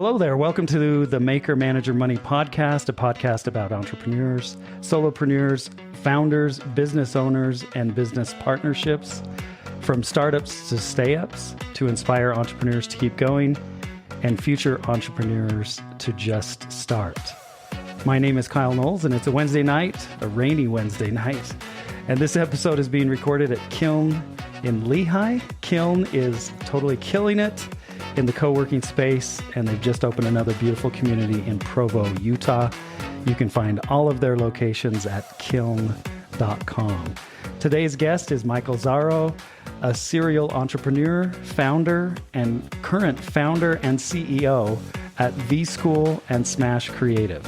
Hello there. Welcome to the Maker Manager Money podcast, a podcast about entrepreneurs, solopreneurs, founders, business owners, and business partnerships, from startups to stay-ups, to inspire entrepreneurs to keep going and future entrepreneurs to just start. My name is Kyle Knowles, and it's a Wednesday night, a rainy Wednesday night. And this episode is being recorded at Kiln in Lehigh. Kiln is totally killing it in the co-working space, and they've just opened another beautiful community in Provo, Utah. You can find all of their locations at kiln.com. Today's guest is Michael Zaro, a serial entrepreneur, founder, and current founder and CEO at V-School and Smash Creative.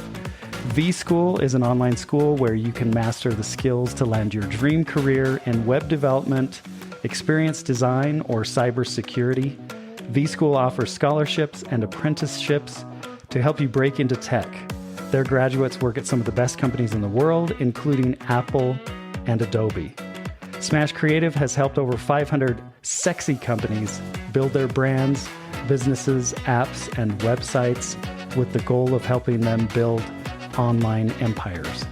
V-School is an online school where you can master the skills to land your dream career in web development, experience design, or cybersecurity. V-School offers scholarships and apprenticeships to help you break into tech. Their graduates work at some of the best companies in the world, including Apple and Adobe. Smash Creative has helped over 500 sexy companies build their brands, businesses, apps, and websites with the goal of helping them build online empires.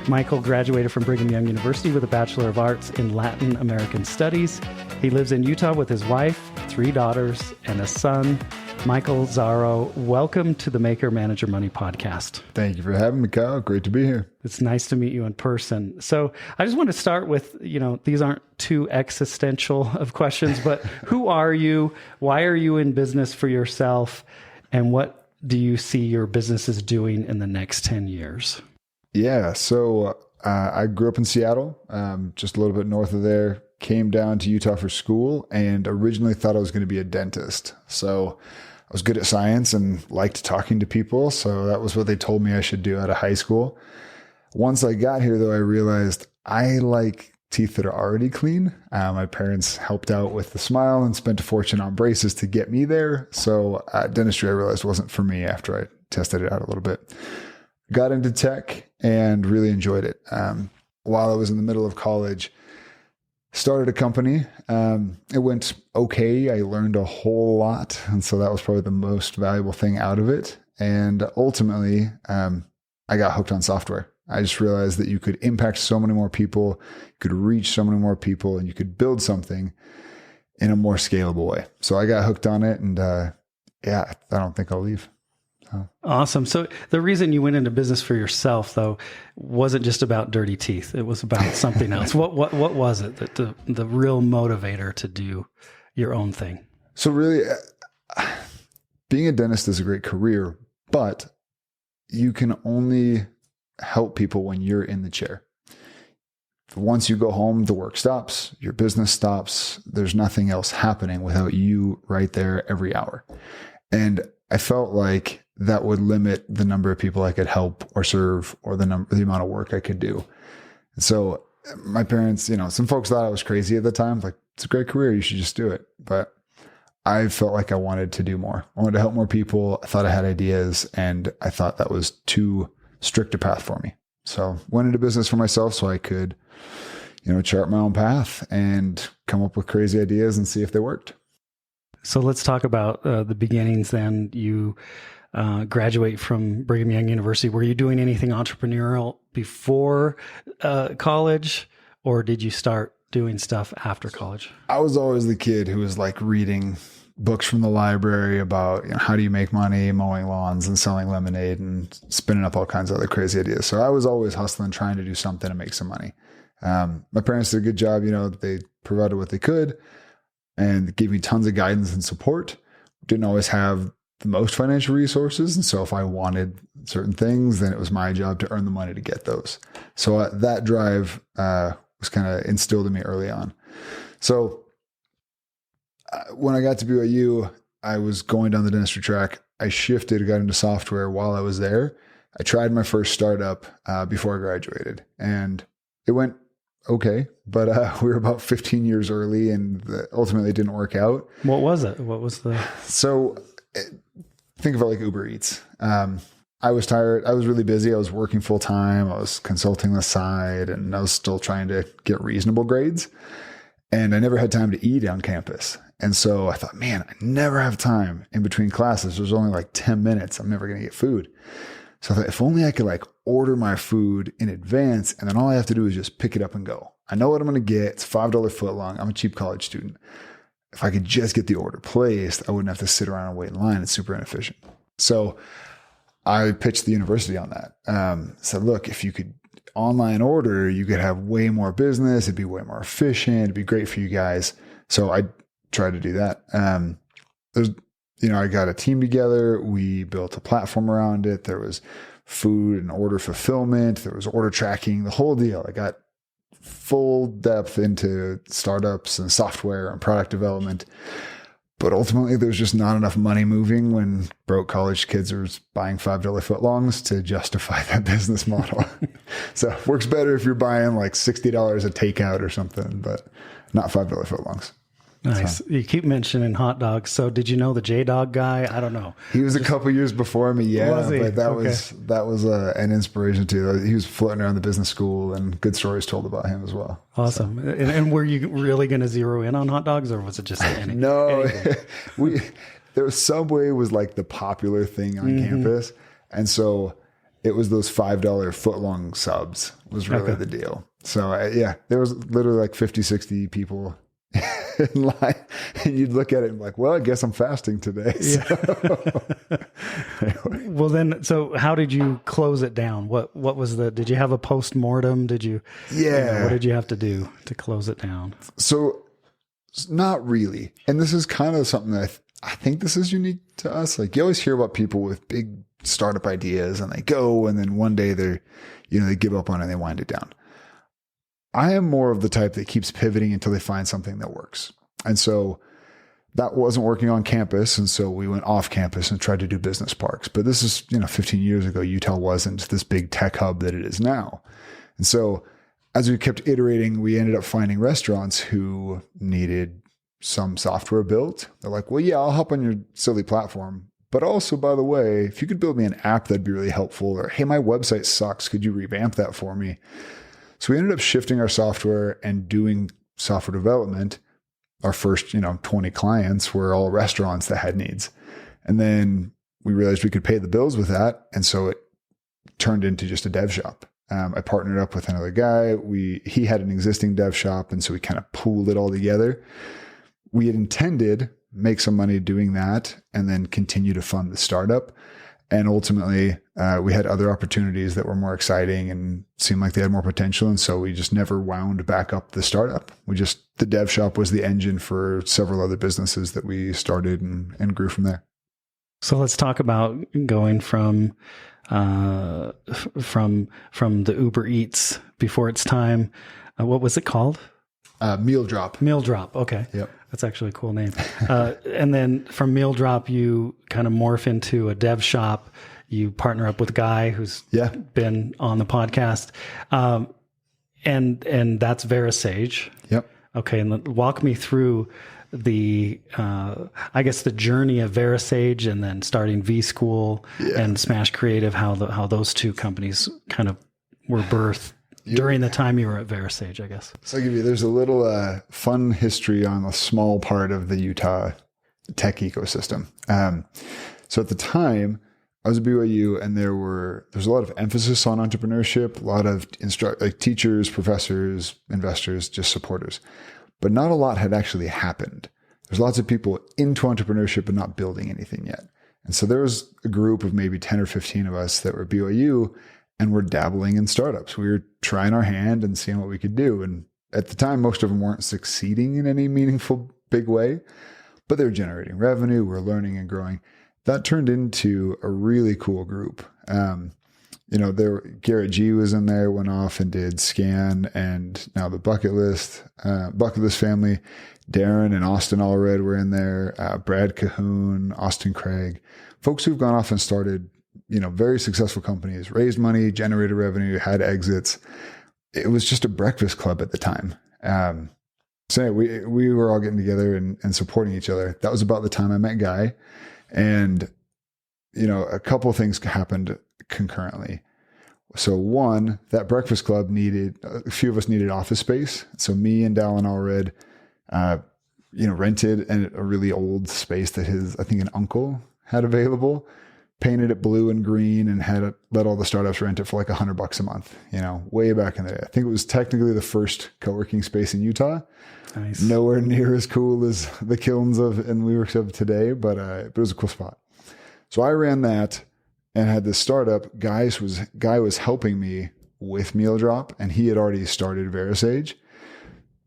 Michael graduated from Brigham Young University with a Bachelor of Arts in Latin American Studies. He lives in Utah with his wife, 3 daughters, and a son. Michael Zaro, welcome to the Maker Manager Money podcast. Thank you for having me, Kyle. Great to be here. It's nice to meet you in person. So I just want to start with, these aren't too existential of questions, but who are you? Why are you in business for yourself? And what do you see your businesses doing in the next 10 years? Yeah, so I grew up in Seattle, just a little bit north of there, came down to Utah for school, and originally thought I was going to be a dentist. So I was good at science and liked talking to people, so that was what they told me I should do out of high school. Once I got here, though, I realized I like teeth that are already clean. My parents helped out with the smile and spent a fortune on braces to get me there. So dentistry, I realized, wasn't for me after I tested it out a little bit. Got into tech and really enjoyed it. While I was in the middle of college, started a company. It went okay. I learned a whole lot. And so that was probably the most valuable thing out of it. And ultimately, I got hooked on software. I just realized that you could impact so many more people, you could reach so many more people, and you could build something in a more scalable way. So I got hooked on it, and I don't think I'll leave. Awesome. So the reason you went into business for yourself, though, wasn't just about dirty teeth. It was about something else. What was it that the real motivator to do your own thing? So really, being a dentist is a great career, but you can only help people when you're in the chair. Once you go home, the work stops, your business stops. There's nothing else happening without you right there every hour. And I felt like that would limit the number of people I could help or serve, or the amount of work I could do. And so my parents, some folks thought I was crazy at the time. Like, it's a great career, you should just do it. But I felt like I wanted to do more. I wanted to help more people. I thought I had ideas, and I thought that was too strict a path for me. So went into business for myself so I could, chart my own path and come up with crazy ideas and see if they worked. So let's talk about the beginnings then. You graduate from Brigham Young University. Were you doing anything entrepreneurial before college, or did you start doing stuff after college? I was always the kid who was like reading books from the library about how do you make money mowing lawns and selling lemonade and spinning up all kinds of other crazy ideas. So I was always hustling, trying to do something to make some money. My parents did a good job. They provided what they could and gave me tons of guidance and support. Didn't always have the most financial resources. And so if I wanted certain things, then it was my job to earn the money to get those. So that drive was kind of instilled in me early on. So when I got to BYU, I was going down the dentistry track. I got into software while I was there. I tried my first startup before I graduated, and it went okay, but we were about 15 years early, and ultimately it didn't work out. What was it? So think of it like Uber Eats. I was tired. I was really busy. I was working full time. I was consulting on the side, and I was still trying to get reasonable grades. And I never had time to eat on campus. And so I thought, man, I never have time in between classes. There's only like 10 minutes. I'm never going to get food. So I thought, if only I could like order my food in advance, and then all I have to do is just pick it up and go. I know what I'm going to get. It's $5 footlong. I'm a cheap college student. If I could just get the order placed, I wouldn't have to sit around and wait in line. It's super inefficient. So I pitched the university on that. Said, look, if you could online order, you could have way more business. It'd be way more efficient. It'd be great for you guys. So I tried to do that. I got a team together. We built a platform around it. There was food and order fulfillment. There was order tracking, the whole deal. I got full depth into startups and software and product development. But ultimately, there's just not enough money moving when broke college kids are buying $5 footlongs to justify that business model. So it works better if you're buying like $60 a takeout or something, but not $5 footlongs. Nice. So, you keep mentioning hot dogs. So did you know the J-Dog guy? I don't know. He was a couple years before me. Yeah. But that was an inspiration too. He was floating around the business school, and good stories told about him as well. Awesome. So. And were you really going to zero in on hot dogs, or was it just anything? No, Subway was like the popular thing on campus. And so it was those $5 footlong subs was really the deal. So there was literally like 50, 60 people in line, and you'd look at it and be like, well, I guess I'm fasting today. So. Anyway. Well, then, so how did you close it down? What was did you have a post-mortem? Did you, what did you have to do to close it down? So not really. And this is kind of something that I think this is unique to us. Like, you always hear about people with big startup ideas, and they go, and then one day they give up on it and they wind it down. I am more of the type that keeps pivoting until they find something that works. And so that wasn't working on campus. And so we went off campus and tried to do business parks. But this is, 15 years ago, Utah wasn't this big tech hub that it is now. And so as we kept iterating, we ended up finding restaurants who needed some software built. They're like, well, yeah, I'll hop on your silly platform. But also, by the way, if you could build me an app, that'd be really helpful. Or, hey, my website sucks. Could you revamp that for me? So we ended up shifting our software and doing software development. Our first, 20 clients were all restaurants that had needs. And then we realized we could pay the bills with that. And so it turned into just a dev shop. I partnered up with another guy. He had an existing dev shop. And so we kind of pooled it all together. We had intended make some money doing that and then continue to fund the startup. And ultimately, we had other opportunities that were more exciting and seemed like they had more potential. And so we just never wound back up the startup. The dev shop was the engine for several other businesses that we started and grew from there. So let's talk about going from the Uber Eats before its time. What was it called? Meal Drop. Meal Drop. Okay. Yep. That's actually a cool name. And then from Meal Drop, you kind of morph into a dev shop. You partner up with a guy who's been on the podcast. And that's VeraSage. Yep. Okay. And walk me through the journey of VeraSage and then starting V-School and Smash Creative, how those two companies kind of were birthed during the time you were at VeraSage, I guess. So there's a little fun history on a small part of the Utah tech ecosystem. So at the time, I was at BYU, and there's a lot of emphasis on entrepreneurship, a lot of teachers, professors, investors, just supporters. But not a lot had actually happened. There's lots of people into entrepreneurship but not building anything yet. And so there was a group of maybe 10 or 15 of us that were at BYU, and we're dabbling in startups. We were trying our hand and seeing what we could do. And at the time, most of them weren't succeeding in any meaningful, big way, but they were generating revenue. We're learning and growing. That turned into a really cool group. Garrett G was in there, went off and did Scan, and now the Bucket List family. Darren and Austin Allred were in there. Brad Cahoon, Austin Craig, folks who've gone off and started very successful companies, raised money, generated revenue, had exits. It was just a breakfast club at the time. So we were all getting together and supporting each other. That was about the time I met Guy. And, a couple of things happened concurrently. So one, that breakfast club a few of us needed office space. So me and Dallin Allred rented a really old space that I think an uncle had available, painted it blue and green, and let all the startups rent it for like $100 a month, way back in the day. I think it was technically the first co-working space in Utah. Nice. Nowhere near as cool as the kilns and WeWorks of today, but it was a cool spot. So I ran that and had this startup. Guy was helping me with Meal Drop, and he had already started VeraSage.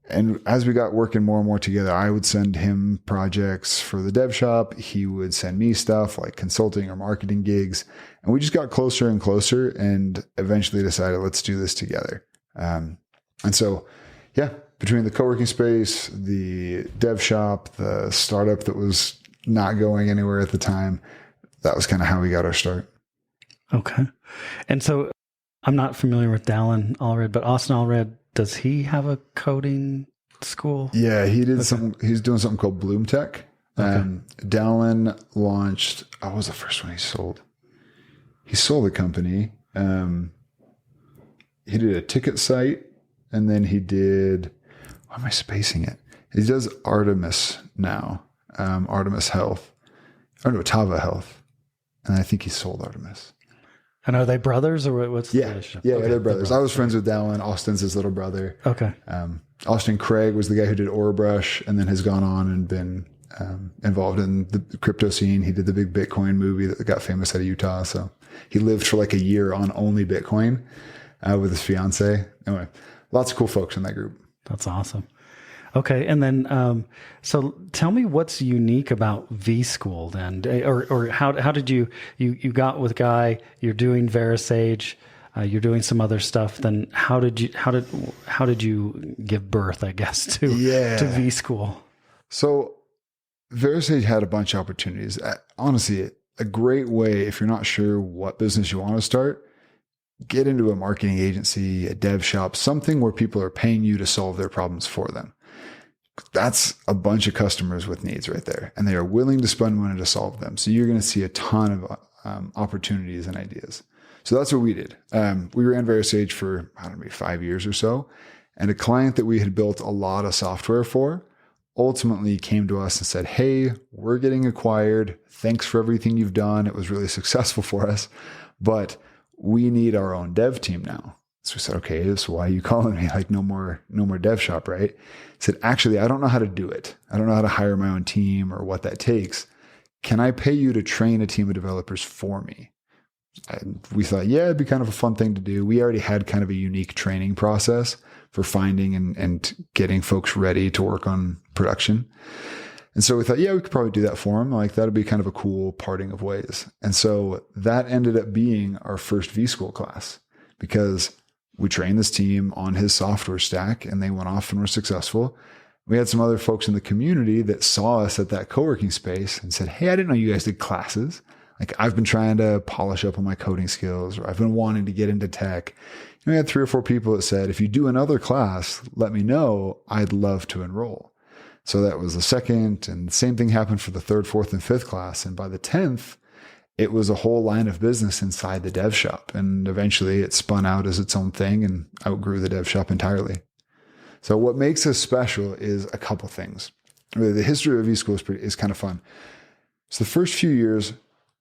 And as we got working more and more together, I would send him projects for the dev shop. He would send me stuff like consulting or marketing gigs. And we just got closer and closer, and eventually decided, let's do this together. And so, yeah, between the co-working space, the dev shop, the startup that was not going anywhere at the time, that was kind of how we got our start. Okay. And so I'm not familiar with Dallin Allred, but Austin Allred, does he have a coding school? Yeah, he did he's doing something called Bloom Tech. Dallin launched, what was the first one he sold? He sold a company. He did a ticket site, and then he did, why am I spacing it? He does Artemis now, Artemis Health, Tava Health. And I think he sold Artemis. And are they brothers, or what's the relationship? Yeah, they're brothers. I was friends with Dallin. Austin's his little brother. Okay. Austin Craig was the guy who did Orabrush, and then has gone on and been involved in the crypto scene. He did the big Bitcoin movie that got famous out of Utah. So he lived for like a year on only Bitcoin with his fiance. Anyway, lots of cool folks in that group. That's awesome. Okay. And then, so tell me what's unique about V-School then, or how did you got with Guy, you're doing VeraSage, you're doing some other stuff. Then how did you give birth, I guess, to V-School? So VeraSage had a bunch of opportunities. Honestly, a great way, if you're not sure what business you want to start, get into a marketing agency, a dev shop, something where people are paying you to solve their problems for them. That's a bunch of customers with needs right there, and they are willing to spend money to solve them. So you're going to see a ton of opportunities and ideas. So that's what we did. We ran VeraSage for, maybe 5 years or so. And a client that we had built a lot of software for ultimately came to us and said, hey, we're getting acquired. Thanks for everything you've done. It was really successful for us, but we need our own dev team now. So we said, okay, so why are you calling me? Like, no more dev shop, right? I said, actually, I don't know how to do it. I don't know how to hire my own team or what that takes. Can I pay you to train a team of developers for me? And we thought, yeah, it'd be kind of a fun thing to do. We already had kind of a unique training process for finding and getting folks ready to work on production. And so we thought, yeah, we could probably do that for him. Like, that'd be kind of a cool parting of ways. And so that ended up being our first V-School class, because we trained this team on his software stack, and they went off and were successful. We had some other folks in the community that saw us at that co-working space and said, hey, I didn't know you guys did classes. Like, I've been trying to polish up on my coding skills, or I've been wanting to get into tech. And we had 3 or 4 people that said, if you do another class, let me know. I'd love to enroll. So that was the second, and the same thing happened for the 3rd, 4th, and 5th class. And by the 10th, it was a whole line of business inside the dev shop. And eventually it spun out as its own thing and outgrew the dev shop entirely. So what makes us special is a couple things. Really, the history of V-School is kind of fun. So the first few years,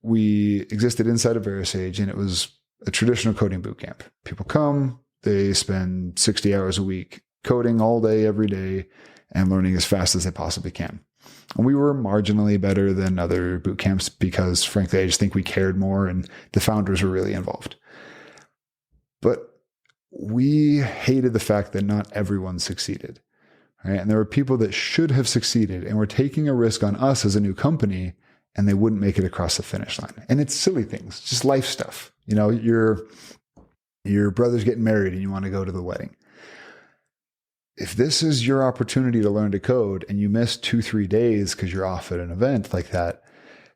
we existed inside of VeraSage, and it was a traditional coding bootcamp. People come, they spend 60 hours a week coding all day, every day, and learning as fast as they possibly can. And we were marginally better than other boot camps because, frankly, I just think we cared more, and the founders were really involved. But we hated the fact that not everyone succeeded, right? And there were people that should have succeeded and were taking a risk on us as a new company, and they wouldn't make it across the finish line. And it's silly things, just life stuff. Your brother's getting married and you want to go to the wedding. If this is your opportunity to learn to code and you miss 2-3 days because you're off at an event like that,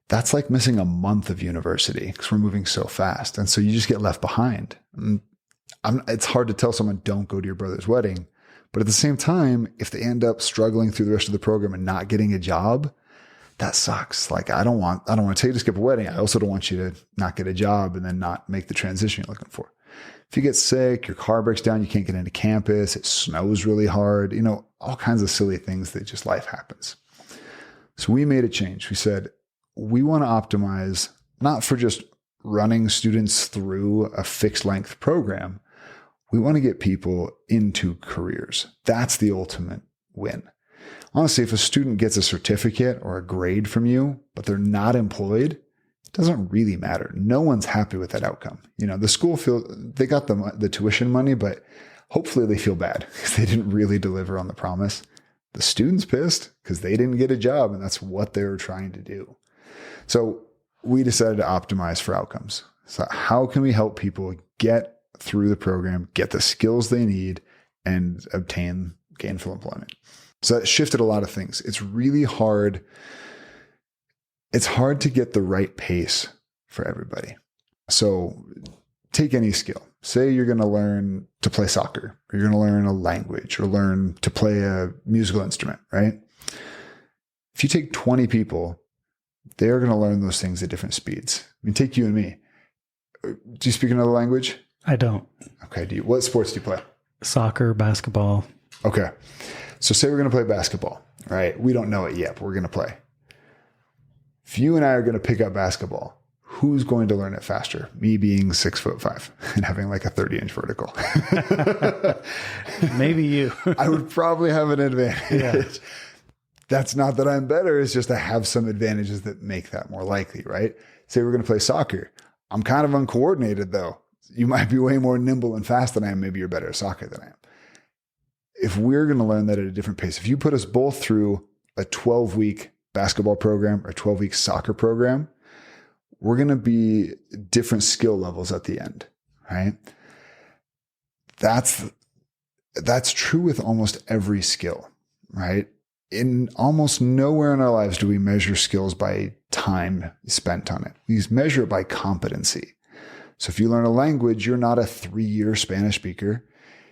that's like missing a month of university, because we're moving so fast. And so you just get left behind. And it's hard to tell someone, don't go to your brother's wedding. But at the same time, if they end up struggling through the rest of the program and not getting a job, that sucks. Like, I don't want to tell you to skip a wedding. I also don't want you to not get a job and then not make the transition you're looking for. If you get sick, your car breaks down, you can't get into campus, it snows really hard, all kinds of silly things that just life happens. So we made a change. We said, we want to optimize not for just running students through a fixed length program. We want to get people into careers. That's the ultimate win. Honestly, if a student gets a certificate or a grade from you, but they're not employed, it doesn't really matter. No one's happy with that outcome. The school they got the tuition money, but hopefully they feel bad because they didn't really deliver on the promise. The student's pissed because they didn't get a job, and that's what they were trying to do. So we decided to optimize for outcomes. So how can we help people get through the program, get the skills they need, and obtain gainful employment? So that shifted a lot of things. It's really hard. It's hard to get the right pace for everybody. So take any skill. Say you're going to learn to play soccer, or you're going to learn a language, or learn to play a musical instrument, right? If you take 20 people, they're going to learn those things at different speeds. Take you and me. Do you speak another language? I don't. Okay. What sports do you play? Soccer, basketball. Okay. So say we're going to play basketball, right? We don't know it yet, but we're going to play. If you and I are going to pick up basketball, who's going to learn it faster? Me being 6'5" and having like a 30-inch vertical. Maybe you. I would probably have an advantage. Yeah. That's not that I'm better. It's just I have some advantages that make that more likely, right? Say we're going to play soccer. I'm kind of uncoordinated though. You might be way more nimble and fast than I am. Maybe you're better at soccer than I am. If we're going to learn that at a different pace, if you put us both through a 12-week basketball program or a 12-week soccer program, we're going to be different skill levels at the end, right? That's true with almost every skill, right? In almost nowhere in our lives do we measure skills by time spent on it. We measure it by competency. So if you learn a language, you're not a 3-year Spanish speaker.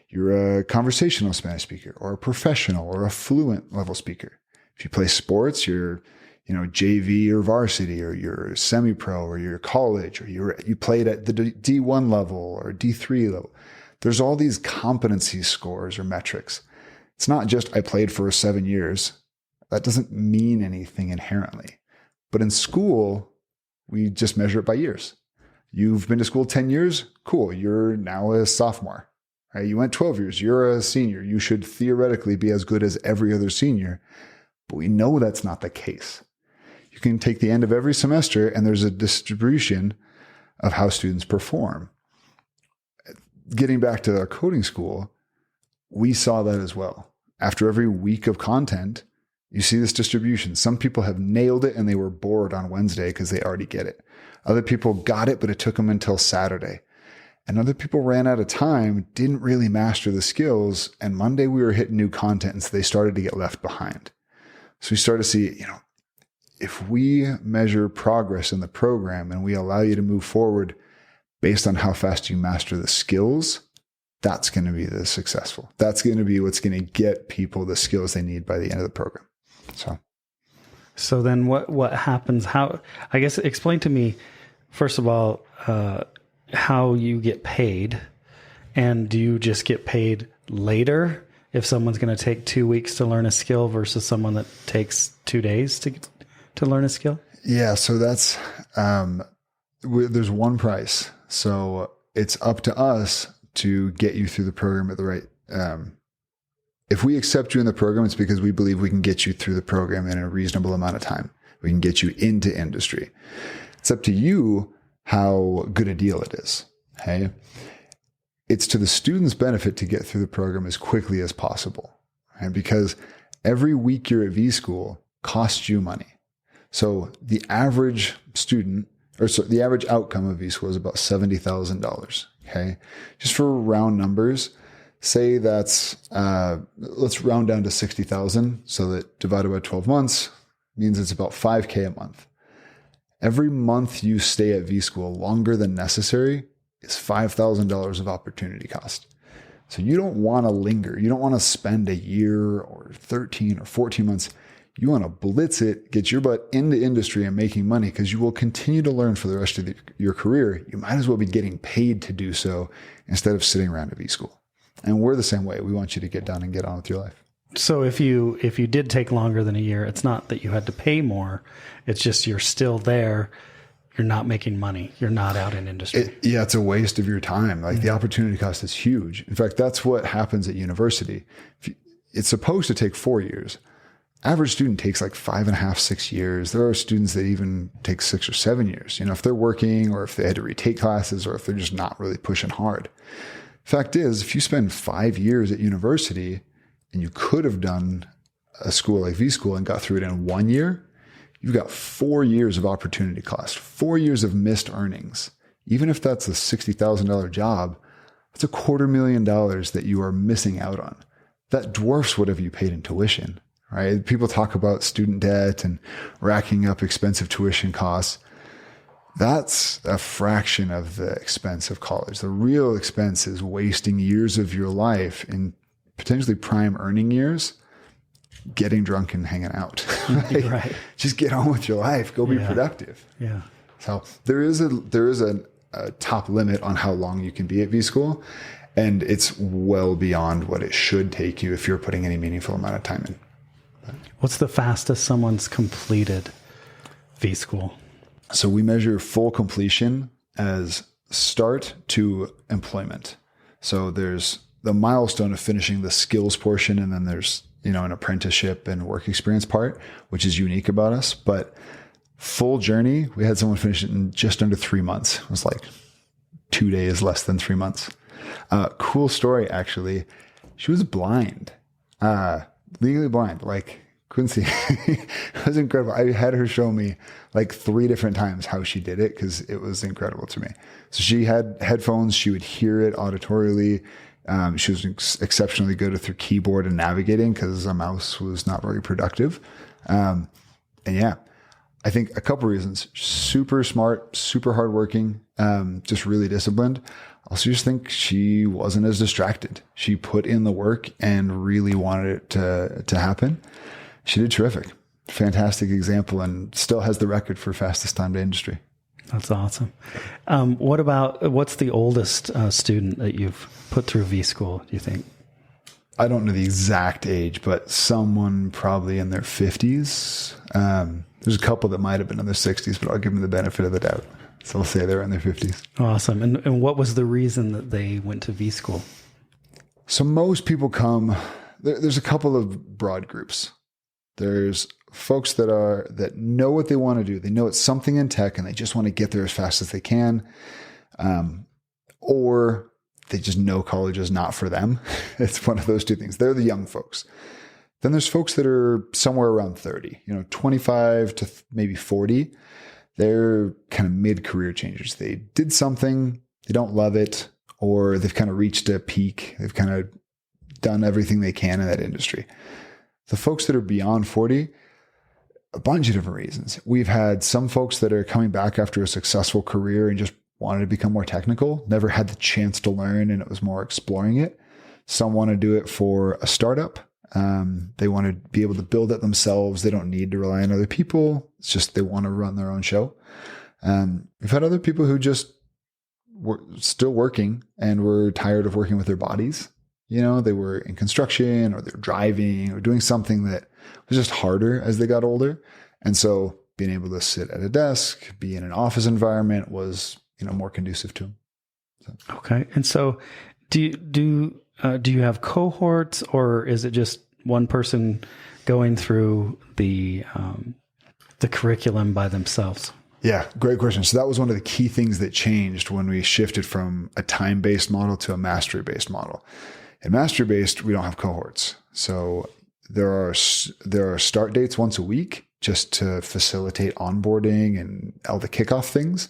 You're a conversational Spanish speaker or a professional or a fluent level speaker. If you play sports, you're, JV or varsity, or you're semi-pro, or you're college, or you played at the D1 level or D3 level. There's all these competency scores or metrics. It's not just I played for 7 years. That doesn't mean anything inherently. But in school, we just measure it by years. You've been to school 10 years? Cool. You're now a sophomore. Right? You went 12 years. You're a senior. You should theoretically be as good as every other senior. But we know that's not the case. You can take the end of every semester and there's a distribution of how students perform. Getting back to our coding school, we saw that as well. After every week of content, you see this distribution. Some people have nailed it and they were bored on Wednesday because they already get it. Other people got it, but it took them until Saturday. And other people ran out of time, didn't really master the skills. And Monday we were hitting new content. And so they started to get left behind. So we started to see, if we measure progress in the program and we allow you to move forward based on how fast you master the skills, that's going to be the successful. That's going to be what's going to get people the skills they need by the end of the program. So then what happens? I guess explain to me, first of all, how you get paid, and do you just get paid later if someone's going to take 2 weeks to learn a skill versus someone that takes 2 days to learn a skill? Yeah. So that's, there's one price. So it's up to us to get you through the program at the right, if we accept you in the program, it's because we believe we can get you through the program in a reasonable amount of time. We can get you into industry. It's up to you how good a deal it is. Okay. It's to the student's benefit to get through the program as quickly as possible. And because every week you're at V School costs you money. So the average student, the average outcome of V School is about $70,000. Okay. Just for round numbers, say that's, let's round down to 60,000. So that divided by 12 months means it's about $5,000 a month. Every month you stay at V School longer than necessary is $5,000 of opportunity cost. So you don't want to linger. You don't want to spend a year or 13 or 14 months. You want to blitz it, get your butt into industry and making money, because you will continue to learn for the rest of your career. You might as well be getting paid to do so instead of sitting around at V-School. And we're the same way. We want you to get done and get on with your life. So if you did take longer than a year, it's not that you had to pay more. It's just you're still there. You're not making money. You're not out in industry. It's a waste of your time. Like the opportunity cost is huge. In fact, that's what happens at university. It's supposed to take 4 years. Average student takes like 5.5, 6 years. There are students that even take 6 or 7 years, if they're working or if they had to retake classes or if they're just not really pushing hard. Fact is, if you spend 5 years at university and you could have done a school like V-School and got through it in 1 year, you've got 4 years of opportunity cost, 4 years of missed earnings. Even if that's a $60,000 job, that's $250,000 that you are missing out on. That dwarfs whatever you paid in tuition. Right? People talk about student debt and racking up expensive tuition costs. That's a fraction of the expense of college. The real expense is wasting years of your life in potentially prime earning years, getting drunk and hanging out. Right. Just get on with your life. Go be productive. Yeah. So there is a top limit on how long you can be at V-School, and it's well beyond what it should take you if you're putting any meaningful amount of time in. What's the fastest someone's completed V-School? So we measure full completion as start to employment. So there's the milestone of finishing the skills portion, and then there's, an apprenticeship and work experience part, which is unique about us. But full journey, we had someone finish it in just under 3 months. It was like 2 days, less than 3 months. Cool story, actually. She was blind. Legally blind, like couldn't see. It was incredible. I had her show me like 3 different times how she did it, because it was incredible to me. So she had headphones. She would hear it auditorily. She was exceptionally good with her keyboard and navigating, because a mouse was not very productive. And yeah, I think a couple reasons: super smart, super hardworking, just really disciplined. Also just think she wasn't as distracted. She put in the work and really wanted it to happen. She did terrific. Fantastic example, and still has the record for fastest time to industry. That's awesome. What's the oldest student that you've put through V-School, do you think? I don't know the exact age, but someone probably in their 50s. There's a couple that might have been in their 60s, but I'll give them the benefit of the doubt. So I'll say they're in their 50s. Awesome. And what was the reason that they went to V-School? So most people come, there's a couple of broad groups. There's folks that know what they want to do. They know it's something in tech and they just want to get there as fast as they can. Or they just know college is not for them. It's one of those two things. They're the young folks. Then there's folks that are somewhere around 30, 25 to maybe 40. They're kind of mid-career changers. They did something, they don't love it, or they've kind of reached a peak. They've kind of done everything they can in that industry. The folks that are beyond 40, a bunch of different reasons. We've had some folks that are coming back after a successful career and just wanted to become more technical, never had the chance to learn, and it was more exploring it. Some want to do it for a startup. They want to be able to build it themselves. They don't need to rely on other people. It's just they want to run their own show. We've had other people who just were still working and were tired of working with their bodies. They were in construction or they're driving or doing something that was just harder as they got older. And so being able to sit at a desk, be in an office environment was, more conducive to them. So. Okay. And so do you have cohorts, or is it just one person going through the curriculum by themselves? Yeah, great question. So that was one of the key things that changed when we shifted from a time-based model to a mastery-based model. In mastery-based, we don't have cohorts. So there are start dates once a week just to facilitate onboarding and all the kickoff things.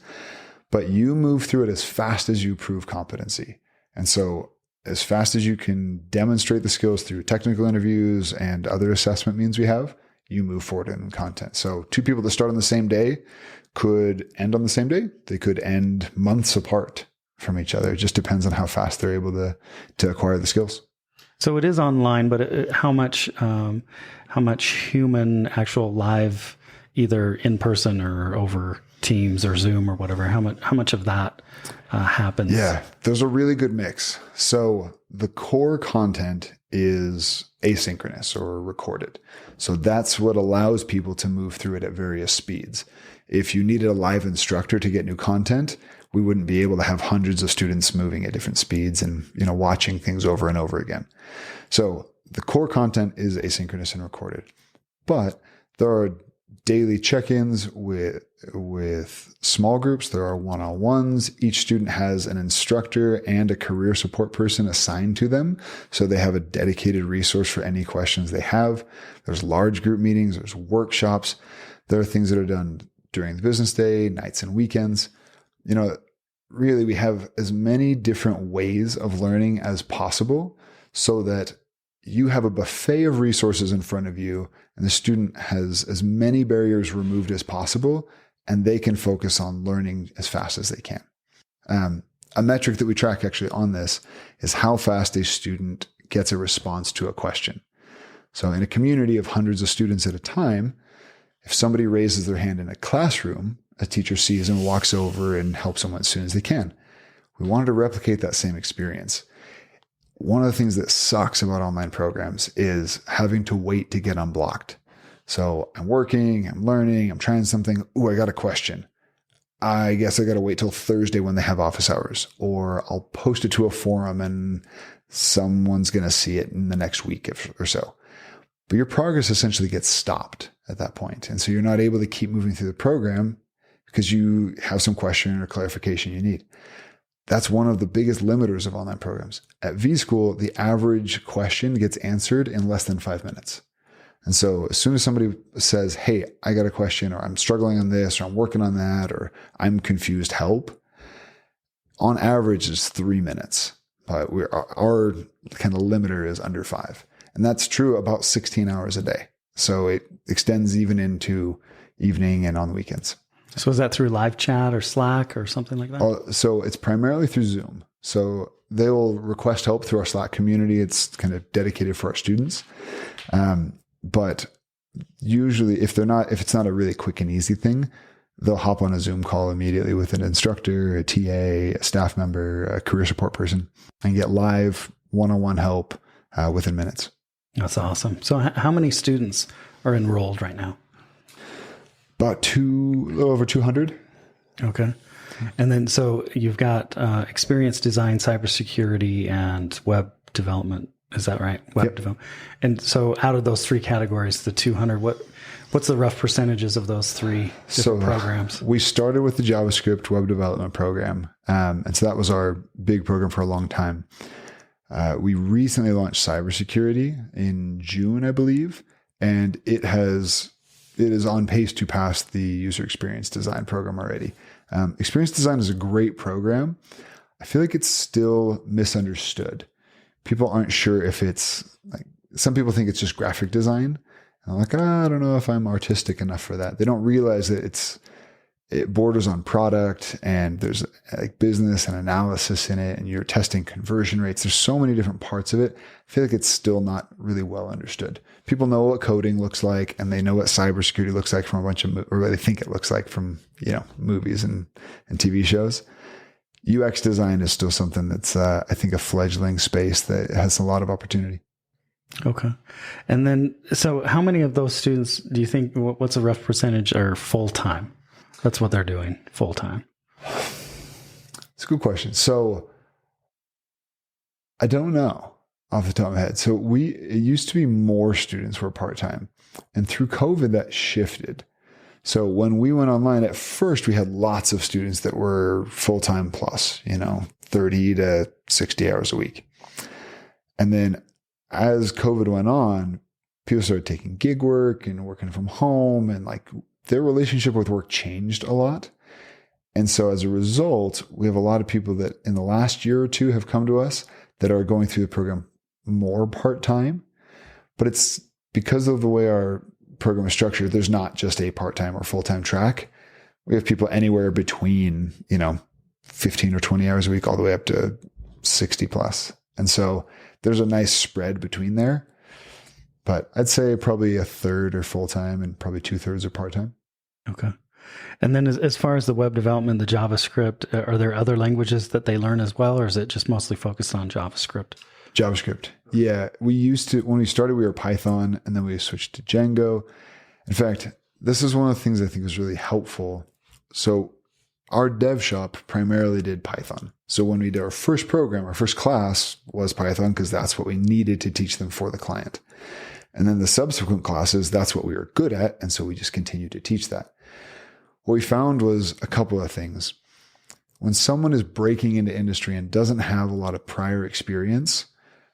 But you move through it as fast as you prove competency. And so as fast as you can demonstrate the skills through technical interviews and other assessment means we have, you move forward in content. So 2 people that start on the same day could end on the same day. They could end months apart from each other. It just depends on how fast they're able to acquire the skills. So it is online, but how much human, actual live, either in person or over Teams or Zoom or whatever, how much of that happens? Yeah, there's a really good mix. So the core content is asynchronous or recorded. So that's what allows people to move through it at various speeds. If you needed a live instructor to get new content, we wouldn't be able to have hundreds of students moving at different speeds and, watching things over and over again. So the core content is asynchronous and recorded, but there are daily check-ins with small groups. There are one-on-ones. Each student has an instructor and a career support person assigned to them. So they have a dedicated resource for any questions they have. There's large group meetings. There's workshops. There are things that are done during the business day, nights and weekends. Really, we have as many different ways of learning as possible so that you have a buffet of resources in front of you and the student has as many barriers removed as possible and they can focus on learning as fast as they can. A metric that we track actually on this is how fast a student gets a response to a question. So in a community of hundreds of students at a time, if somebody raises their hand in a classroom, a teacher sees and walks over and helps them as soon as they can. We wanted to replicate that same experience. One of the things that sucks about online programs is having to wait to get unblocked. So I'm working, I'm learning, I'm trying something. Ooh, I got a question. I guess I got to wait till Thursday when they have office hours, or I'll post it to a forum and someone's going to see it in the next week or so. But your progress essentially gets stopped at that point. And so you're not able to keep moving through the program because you have some question or clarification you need. That's one of the biggest limiters of online programs. At vSchool, the average question gets answered in less than 5 minutes. And so as soon as somebody says, hey, I got a question, or I'm struggling on this, or I'm working on that, or I'm confused, help, on average is 3 minutes. But our kind of limiter is under 5. And that's true about 16 hours a day. So it extends even into evening and on the weekends. So is that through live chat or Slack or something like that? So it's primarily through Zoom. So they will request help through our Slack community. It's kind of dedicated for our students. But usually if it's not a really quick and easy thing, they'll hop on a Zoom call immediately with an instructor, a TA, a staff member, a career support person, and get live one-on-one help within minutes. That's awesome. So how many students are enrolled right now? About a little over 200. Okay. And then, so you've got experience design, cybersecurity, and web development. Is that right? Web development. And so out of those three categories, the 200, what's the rough percentages of those three different programs? We started with the JavaScript web development program. And so that was our big program for a long time. We recently launched cybersecurity in June, I believe, and it is on pace to pass the user experience design program already. Experience design is a great program. I feel like it's still misunderstood. People aren't sure if it's like, some people think it's just graphic design. And I'm like, I don't know if I'm artistic enough for that. They don't realize that it borders on product and there's like business and analysis in it and you're testing conversion rates. There's so many different parts of it. I feel like it's still not really well understood. People know what coding looks like and they know what cybersecurity looks like from a bunch of, or what they think it looks like from, movies and TV shows. UX design is still something that's, I think, a fledgling space that has a lot of opportunity. Okay. And then, so how many of those students do you think, what's a rough percentage are full-time? That's what they're doing full-time. It's a good question. So I don't know off the top of my head. So it used to be more students were part-time, and through COVID that shifted. So when we went online at first, we had lots of students that were full-time plus, 30 to 60 hours a week. And then as COVID went on, people started taking gig work and working from home, and like their relationship with work changed a lot. And so as a result, we have a lot of people that in the last year or two have come to us that are going through the program more part-time. But it's because of the way our program is structured, there's not just a part-time or full-time track. We have people anywhere between, 15 or 20 hours a week, all the way up to 60 plus. And so there's a nice spread between there. But I'd say probably a third are full-time and probably 2/3 are part-time. Okay. And then as far as the web development, the JavaScript, are there other languages that they learn as well, or is it just mostly focused on JavaScript? JavaScript. Yeah. We used to, when we started, we were Python, and then we switched to Django. In fact, this is one of the things I think is really helpful. So our dev shop primarily did Python. So when we did our first program, our first class was Python because that's what we needed to teach them for the client. And then the subsequent classes, that's what we were good at. And so we just continued to teach that. What we found was a couple of things. When someone is breaking into industry and doesn't have a lot of prior experience,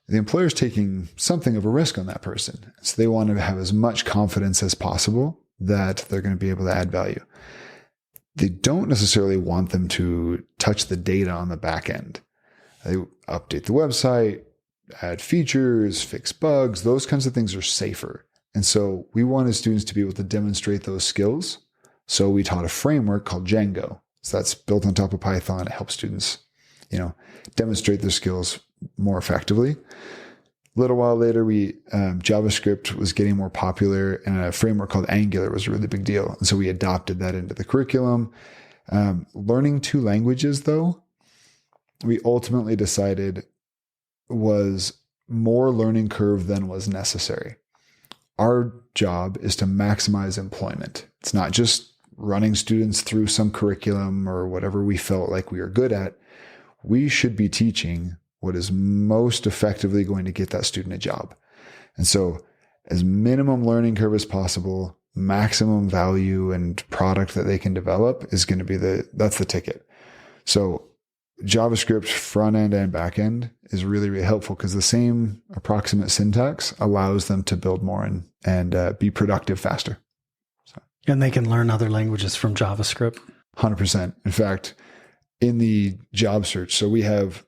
the employer is taking something of a risk on that person. So they want to have as much confidence as possible that they're going to be able to add value. They don't necessarily want them to touch the data on the back end. They update the website, add features, fix bugs. Those kinds of things are safer. And so we wanted students to be able to demonstrate those skills. So we taught a framework called Django. So that's built on top of Python. It helps students, demonstrate their skills more effectively. A little while later, JavaScript was getting more popular, and a framework called Angular was a really big deal. And so we adopted that into the curriculum. Learning 2 languages, though, we ultimately decided was more learning curve than was necessary. Our job is to maximize employment. It's not just running students through some curriculum or whatever we felt like we were good at. We should be teaching what is most effectively going to get that student a job. And so as minimum learning curve as possible, maximum value and product that they can develop is going to be that's the ticket. So JavaScript front end and back end is really, really helpful because the same approximate syntax allows them to build more and be productive faster. So. And they can learn other languages from JavaScript. 100%. In fact, in the job search, so we have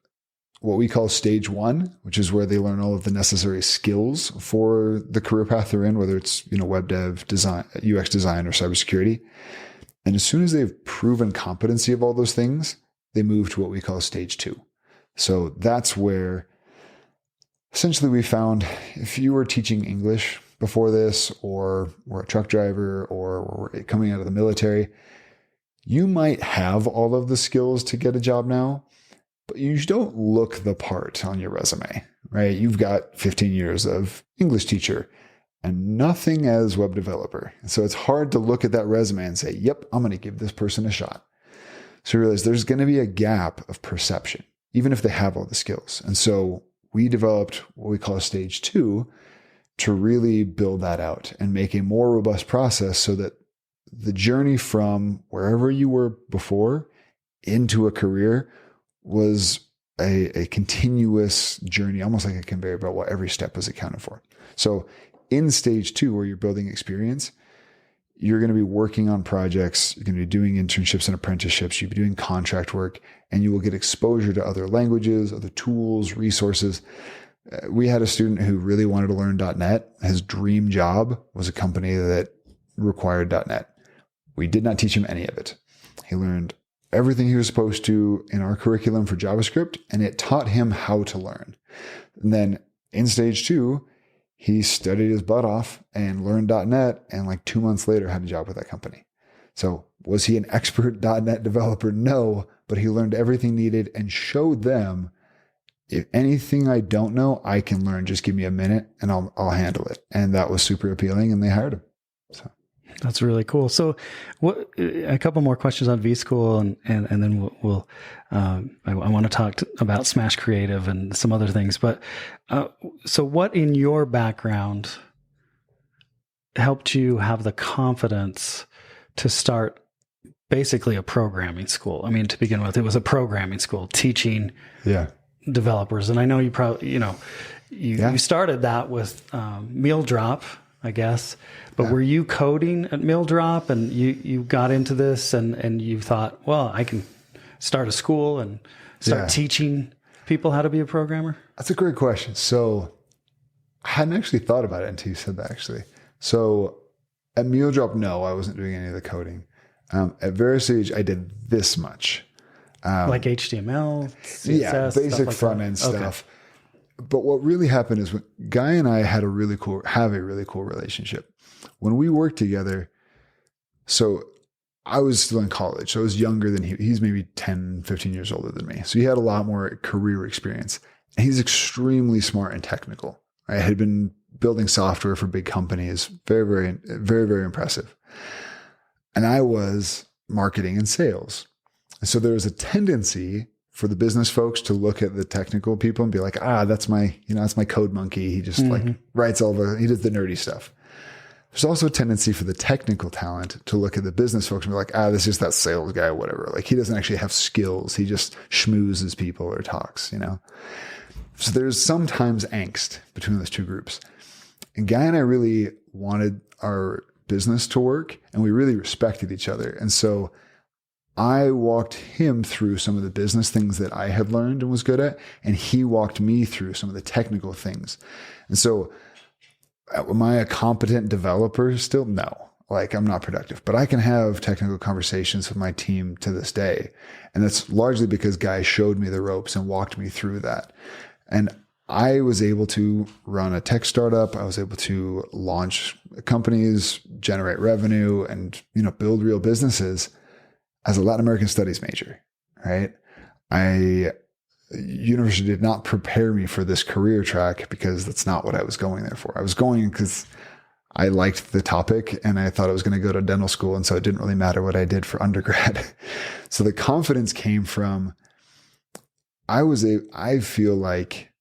what we call stage 1, which is where they learn all of the necessary skills for the career path they're in, whether it's, web dev, design, UX design, or cybersecurity. And as soon as they've proven competency of all those things, they move to what we call stage 2. So that's where essentially we found if you were teaching English before this, or were a truck driver, or were coming out of the military, you might have all of the skills to get a job now, but you don't look the part on your resume, right? You've got 15 years of English teacher and nothing as web developer. So it's hard to look at that resume and say, yep, I'm going to give this person a shot. So we realized there's going to be a gap of perception, even if they have all the skills. And so we developed what we call stage 2 to really build that out and make a more robust process so that the journey from wherever you were before into a career was a continuous journey, almost like a conveyor belt, where every step was accounted for. So in stage 2, where you're building experience, you're going to be working on projects, you're going to be doing internships and apprenticeships, you'll be doing contract work, and you will get exposure to other languages, other tools, resources. We had a student who really wanted to learn .NET. His dream job was a company that required .NET. We did not teach him any of it. He learned everything he was supposed to in our curriculum for JavaScript, and it taught him how to learn. And then in stage 2, he studied his butt off and learned .NET, and like 2 months later had a job with that company. So was he an expert .NET developer? No, but he learned everything needed and showed them, if anything I don't know, I can learn. Just give me a minute and I'll handle it. And that was super appealing, and they hired him. So that's really cool. So a couple more questions on V-School, and then we'll I want to talk about Smash Creative and some other things. But so what in your background helped you have the confidence to start basically a programming school? I mean, to begin with, it was a programming school teaching developers. And I know you probably, you started that with Meal Drop, I guess. But were you coding at Meal Drop, and you got into this and you thought, well, I can start a school and start teaching people how to be a programmer? That's a great question. So I hadn't actually thought about it until you said that, actually. So at Meal Drop, no, I wasn't doing any of the coding. At VeriSage, I did this much. Like HTML, CSS, basic like front end stuff. But what really happened is when Guy and I have a really cool relationship. When we worked together, so I was still in college. So I was younger than he. He's maybe 10, 15 years older than me. So he had a lot more career experience. And he's extremely smart and technical. I had been building software for big companies. Very, very, very, very impressive. And I was marketing and sales. And so there was a tendency for the business folks to look at the technical people and be like, that's my code monkey. He just like writes he does the nerdy stuff. There's also a tendency for the technical talent to look at the business folks and be like, this is just that sales guy or whatever. Like he doesn't actually have skills. He just schmoozes people or talks, So there's sometimes angst between those two groups. And Guy and I really wanted our business to work and we really respected each other. And so I walked him through some of the business things that I had learned and was good at, and he walked me through some of the technical things. And so am I a competent developer still? No, like I'm not productive, but I can have technical conversations with my team to this day. And that's largely because Guy showed me the ropes and walked me through that. And I was able to run a tech startup. I was able to launch companies, generate revenue, and, build real businesses as a Latin American studies major, right? University did not prepare me for this career track because that's not what I was going there for. I was going because I liked the topic and I thought I was going to go to dental school. And so it didn't really matter what I did for undergrad. So the confidence came from, I feel like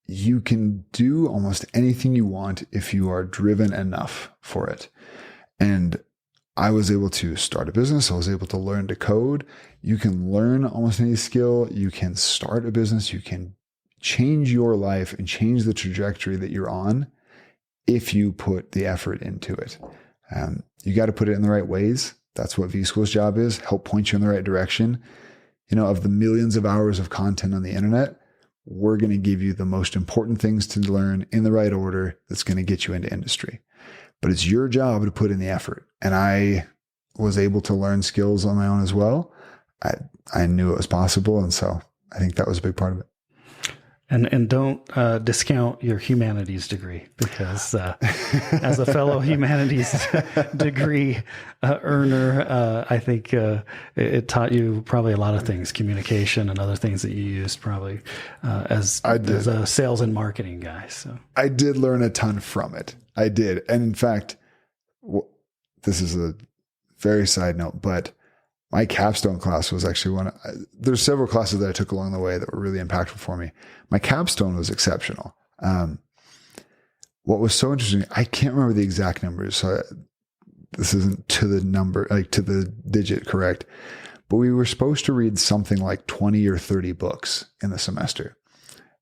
you can do almost anything you want if you are driven enough for it. And I was able to start a business. I was able to learn to code. You can learn almost any skill. You can start a business. You can change your life and change the trajectory that you're on if you put the effort into it. You got to put it in the right ways. That's what V-School's job is, help point you in the right direction. Of the millions of hours of content on the internet, we're going to give you the most important things to learn in the right order that's going to get you into industry. But it's your job to put in the effort. And I was able to learn skills on my own as well. I knew it was possible. And so I think that was a big part of it. And don't discount your humanities degree because as a fellow humanities degree earner, I think it taught you probably a lot of things, communication and other things that you used probably as a sales and marketing guy. So I did learn a ton from it. I did. And in fact, this is a very side note, but my capstone class was actually there's several classes that I took along the way that were really impactful for me. My capstone was exceptional. What was so interesting, I can't remember the exact numbers. So this isn't to the number, like to the digit correct, but we were supposed to read something like 20 or 30 books in the semester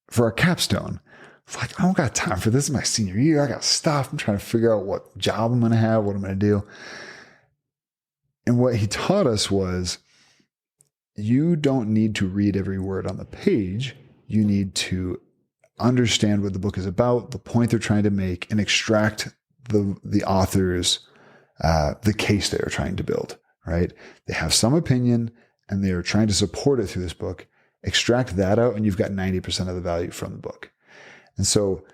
for our capstone. It's like, I don't got time for this. This is my senior year. I got stuff. I'm trying to figure out what job I'm going to have, what I'm going to do. And what he taught us was you don't need to read every word on the page. You need to understand what the book is about, the point they're trying to make, and extract the author's, the case they are trying to build, right? They have some opinion and they are trying to support it through this book. Extract that out and you've got 90% of the value from the book. And so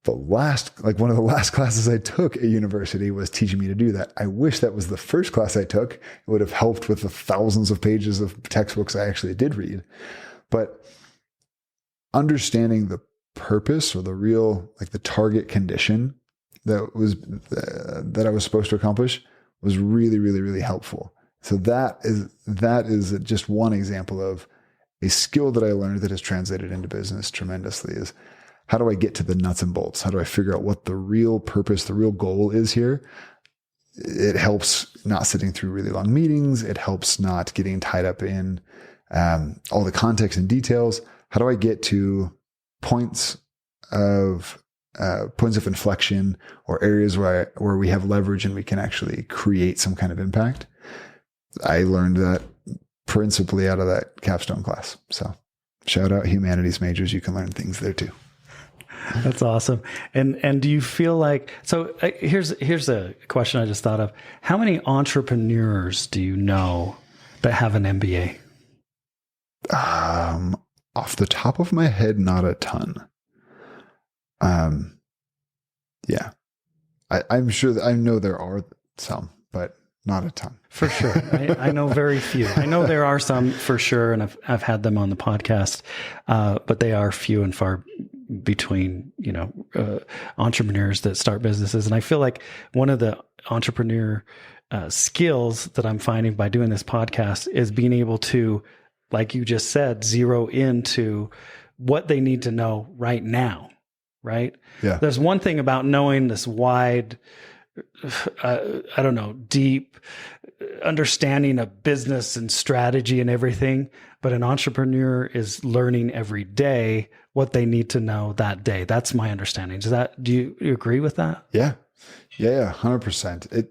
one of the last classes I took at university was teaching me to do that. I wish that was the first class I took. It would have helped with the thousands of pages of textbooks I actually did read. But understanding the purpose or the real, like the target condition that I was supposed to accomplish was really, really, really helpful. So that is just one example of a skill that I learned that has translated into business tremendously is how do I get to the nuts and bolts? How do I figure out what the real purpose, the real goal is here? It helps not sitting through really long meetings. It helps not getting tied up in all the context and details. How do I get to points of inflection or areas where we have leverage and we can actually create some kind of impact? I learned that principally out of that capstone class. So shout out humanities majors. You can learn things there too. That's awesome. And do you feel like, so here's a question I just thought of. How many entrepreneurs do you know that have an MBA? Off the top of my head, not a ton. Yeah, I'm sure that I know there are some, but not a ton. For sure. I know very few. I know there are some for sure, and I've had them on the podcast, but they are few and far between, entrepreneurs that start businesses. And I feel like one of the entrepreneur skills that I'm finding by doing this podcast is being able to, like you just said, zero into what they need to know right now, right? Yeah. There's one thing about knowing this wide, deep understanding of business and strategy and everything, but an entrepreneur is learning every day what they need to know that day. That's my understanding. Do you agree with that? Yeah. 100%.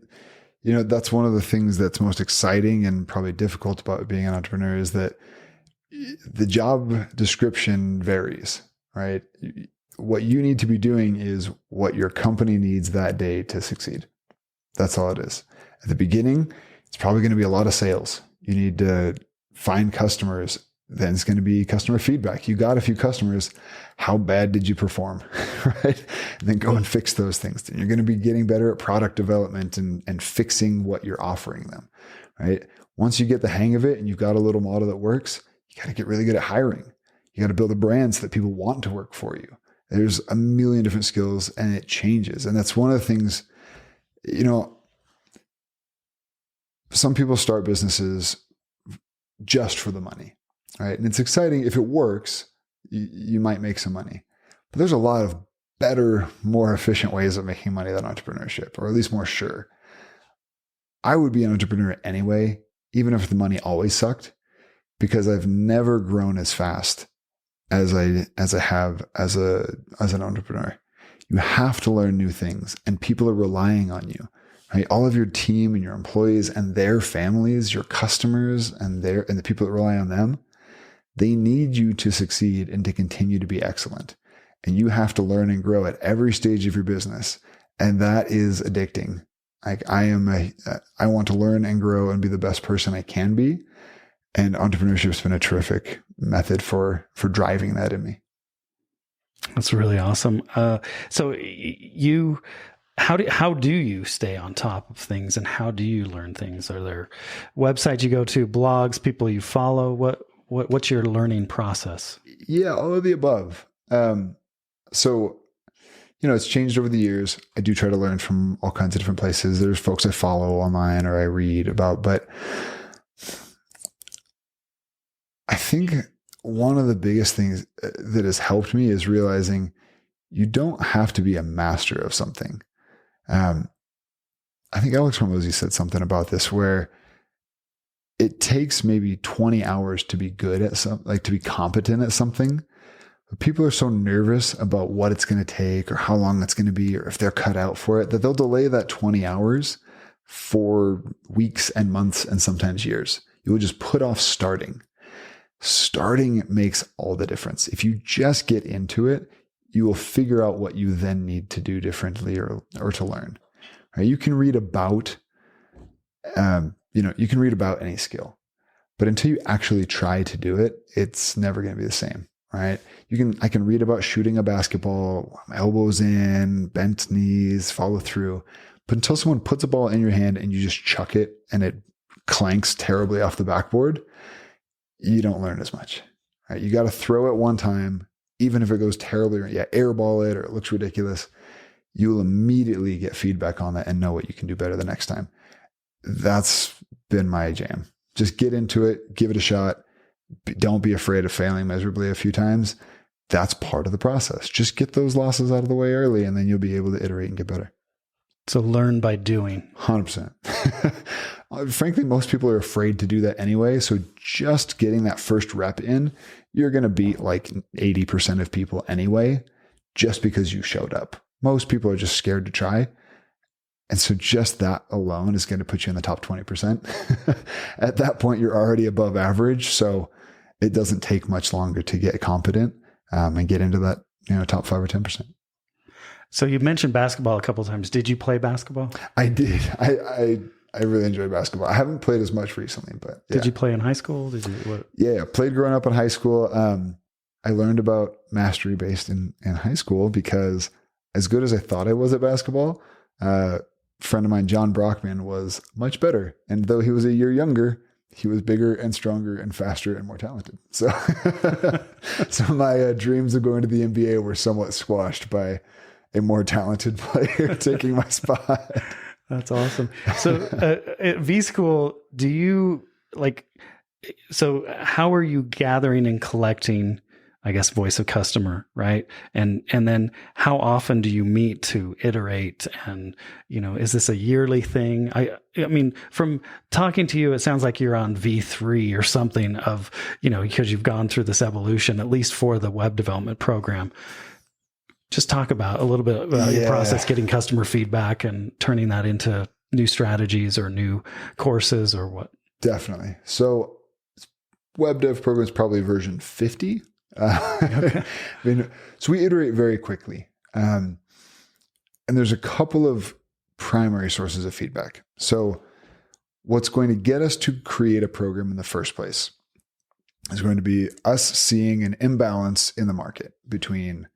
That's one of the things that's most exciting and probably difficult about being an entrepreneur is that the job description varies, right? What you need to be doing is what your company needs that day to succeed. That's all it is. At the beginning, it's probably going to be a lot of sales. You need to find customers. Then it's going to be customer feedback. You got a few customers. How bad did you perform? Right? And then go and fix those things. Then you're going to be getting better at product development and fixing what you're offering them, right? Once you get the hang of it and you've got a little model that works, you got to get really good at hiring. You got to build a brand so that people want to work for you. There's a million different skills and it changes. And that's one of the things, some people start businesses just for the money, right? And it's exciting. If it works, you might make some money. But there's a lot of better, more efficient ways of making money than entrepreneurship, or at least more sure. I would be an entrepreneur anyway, even if the money always sucked, because I've never grown as fast as I have as an entrepreneur. You have to learn new things, and people are relying on you. Right? All of your team and your employees and their families, your customers and the people that rely on them, they need you to succeed and to continue to be excellent. And you have to learn and grow at every stage of your business. And that is addicting. Like I want to learn and grow and be the best person I can be. And entrepreneurship has been a terrific method for driving that in me. That's really awesome. So how do you stay on top of things, and how do you learn things? Are there websites you go to, blogs, people you follow? What's your learning process? Yeah, all of the above. So, it's changed over the years. I do try to learn from all kinds of different places. There's folks I follow online or I read about, but I think one of the biggest things that has helped me is realizing you don't have to be a master of something. I think Alex Hormozy said something about this where it takes maybe 20 hours to be good at to be competent at something. But people are so nervous about what it's going to take or how long it's going to be or if they're cut out for it that they'll delay that 20 hours for weeks and months and sometimes years. You will just put off starting. Starting makes all the difference. If you just get into it, you will figure out what you then need to do differently or to learn. Right? You can read about, you can read about any skill, but until you actually try to do it, it's never going to be the same. Right? I can read about shooting a basketball, elbows in, bent knees, follow through, but until someone puts a ball in your hand and you just chuck it and it clanks terribly off the backboard, you don't learn as much. Right? You got to throw it one time. Even if it goes terribly, airball it or it looks ridiculous, you will immediately get feedback on that and know what you can do better the next time. That's been my jam. Just get into it, give it a shot. Don't be afraid of failing miserably a few times. That's part of the process. Just get those losses out of the way early and then you'll be able to iterate and get better. So learn by doing. 100%. Frankly, most people are afraid to do that anyway. So just getting that first rep in, you're going to beat like 80% of people anyway, just because you showed up. Most people are just scared to try. And so just that alone is going to put you in the top 20%. At that point, you're already above average. So it doesn't take much longer to get competent and get into that, top 5 or 10%. So you mentioned basketball a couple of times. Did you play basketball? I did. I really enjoy basketball. I haven't played as much recently, but yeah. Did you play in high school? Yeah, played growing up in high school. I learned about mastery based in high school because as good as I thought I was at basketball, a friend of mine, John Brockman, was much better. And though he was a year younger, he was bigger and stronger and faster and more talented. So, so my dreams of going to the NBA were somewhat squashed by a more talented player taking my spot. That's awesome. So at V School, do you so how are you gathering and collecting, I guess, voice of customer, right? And then how often do you meet to iterate? And, is this a yearly thing? I mean, from talking to you, it sounds like you're on V3 or something of, because you've gone through this evolution, at least for the web development program. Just talk about a little bit about your process, getting customer feedback and turning that into new strategies or new courses or what? Definitely. So web dev program is probably version 50. Okay. So we iterate very quickly. And there's a couple of primary sources of feedback. So what's going to get us to create a program in the first place is going to be us seeing an imbalance in the market between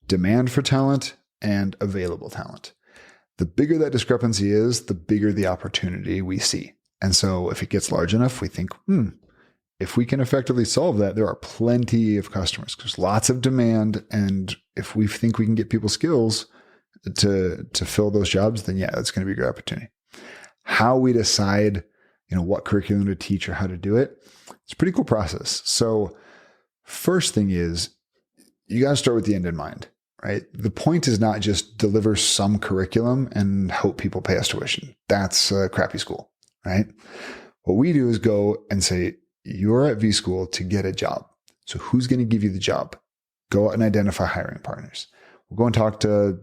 demand for talent and available talent. The bigger that discrepancy is, the bigger the opportunity we see. And so if it gets large enough, we think, if we can effectively solve that, there are plenty of customers. There's lots of demand. And if we think we can get people skills to fill those jobs, then that's going to be a great opportunity. How we decide, what curriculum to teach or how to do it, it's a pretty cool process. So first thing is you got to start with the end in mind, right? The point is not just deliver some curriculum and hope people pay us tuition. That's a crappy school, right? What we do is go and say, you're at V School to get a job. So who's going to give you the job? Go out and identify hiring partners. We'll go and talk to,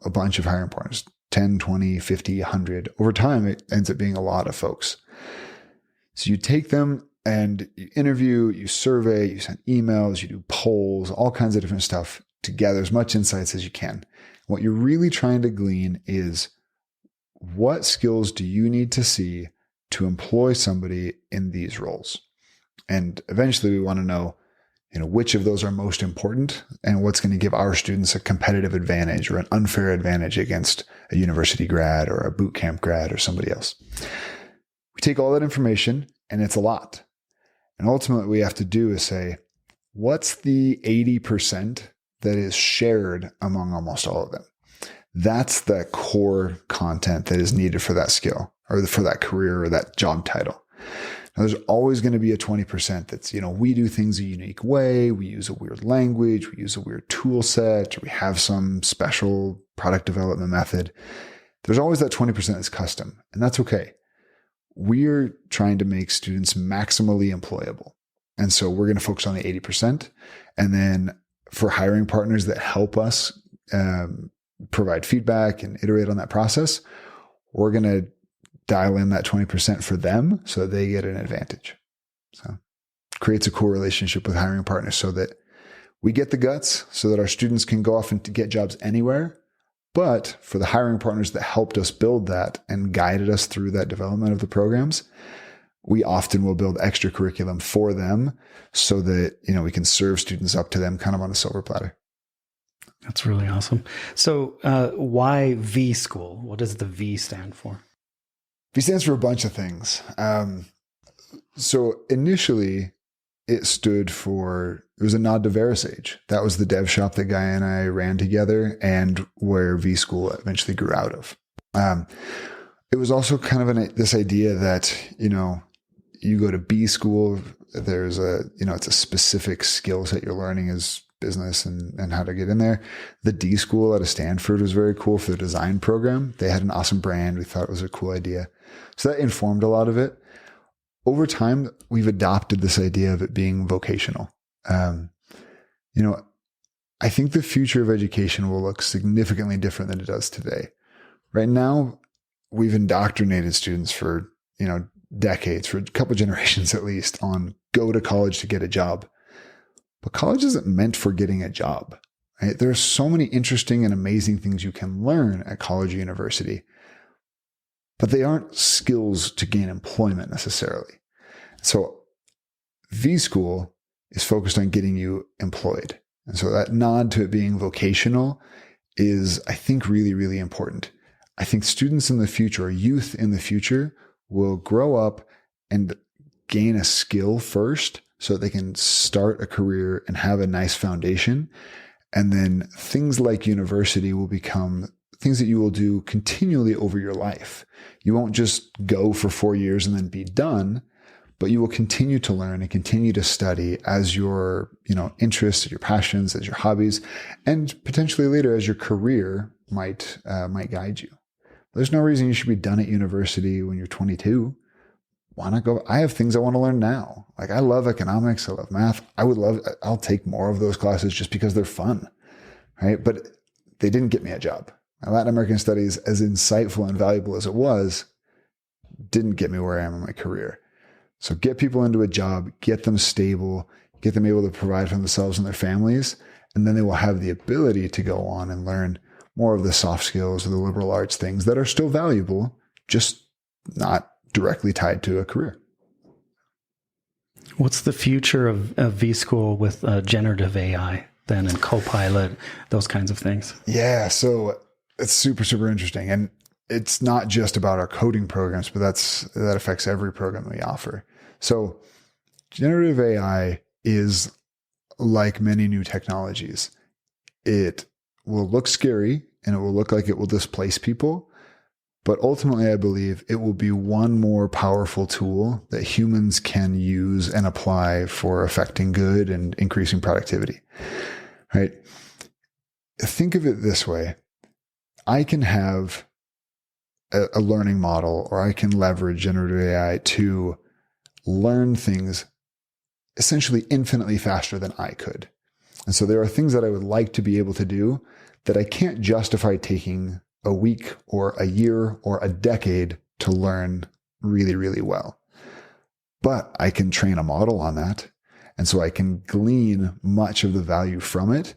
a bunch of hiring partners, 10, 20, 50, 100. Over time, it ends up being a lot of folks. So you take them and you interview, you survey, you send emails, you do polls, all kinds of different stuff to gather as much insights as you can. What you're really trying to glean is what skills do you need to see to employ somebody in these roles? And eventually we want to know, which of those are most important and what's going to give our students a competitive advantage or an unfair advantage against a university grad or a boot camp grad or somebody else. We take all that information, and it's a lot. And ultimately what we have to do is say, what's the 80% that is shared among almost all of them? That's the core content that is needed for that skill or for that career or that job title. Now, there's always going to be a 20% that's, we do things a unique way. We use a weird language. We use a weird tool set, or we have some special product development method. There's always that 20% that's custom, and that's okay. We're trying to make students maximally employable. And so we're going to focus on the 80%. And then for hiring partners that help us provide feedback and iterate on that process, we're going to dial in that 20% for them so that they get an advantage. So it creates a cool relationship with hiring partners so that we get the guts so that our students can go off and get jobs anywhere. But for the hiring partners that helped us build that and guided us through that development of the programs, we often will build extra curriculum for them so that, we can serve students up to them kind of on a silver platter. That's really awesome. So why V School? What does the V stand for? V stands for a bunch of things. So initially it stood for, it was a nod to VeriSage. That was the dev shop that Guy and I ran together and where V School eventually grew out of. It was also kind of this idea that, you go to B School, there's it's a specific skill set you're learning as business and how to get in there. The D School out of Stanford was very cool for the design program. They had an awesome brand. We thought it was a cool idea. So that informed a lot of it. Over time, we've adopted this idea of it being vocational. I think the future of education will look significantly different than it does today. Right now, we've indoctrinated students for, decades, for a couple of generations at least, on go to college to get a job. But college isn't meant for getting a job, right? There are so many interesting and amazing things you can learn at college or university, but they aren't skills to gain employment necessarily. So V School is focused on getting you employed. And so that nod to it being vocational is, I think, really, really important. I think students in the future, or youth in the future, will grow up and gain a skill first so that they can start a career and have a nice foundation. And then things like university will become things that you will do continually over your life. You won't just go for 4 years and then be done, but you will continue to learn and continue to study as your, interests, your passions, as your hobbies, and potentially later as your career might guide you. There's no reason you should be done at university when you're 22. Why not go? I have things I want to learn now. Like, I love economics. I love math. I'll take more of those classes just because they're fun, right? But they didn't get me a job. My Latin American studies, as insightful and valuable as it was, didn't get me where I am in my career. So get people into a job, get them stable, get them able to provide for themselves and their families, and then they will have the ability to go on and learn more of the soft skills or the liberal arts things that are still valuable, just not directly tied to a career. What's the future of V-School with generative AI then, and Copilot, those kinds of things? Yeah, so it's super, super interesting. And it's not just about our coding programs, but that affects every program we offer. So generative AI is like many new technologies. It will look scary and it will look like it will displace people. But ultimately, I believe it will be one more powerful tool that humans can use and apply for affecting good and increasing productivity, right? Think of it this way. I can have a learning model, or I can leverage generative AI to learn things essentially infinitely faster than I could. And so there are things that I would like to be able to do that I can't justify taking a week or a year or a decade to learn really, really well. But I can train a model on that. And so I can glean much of the value from it.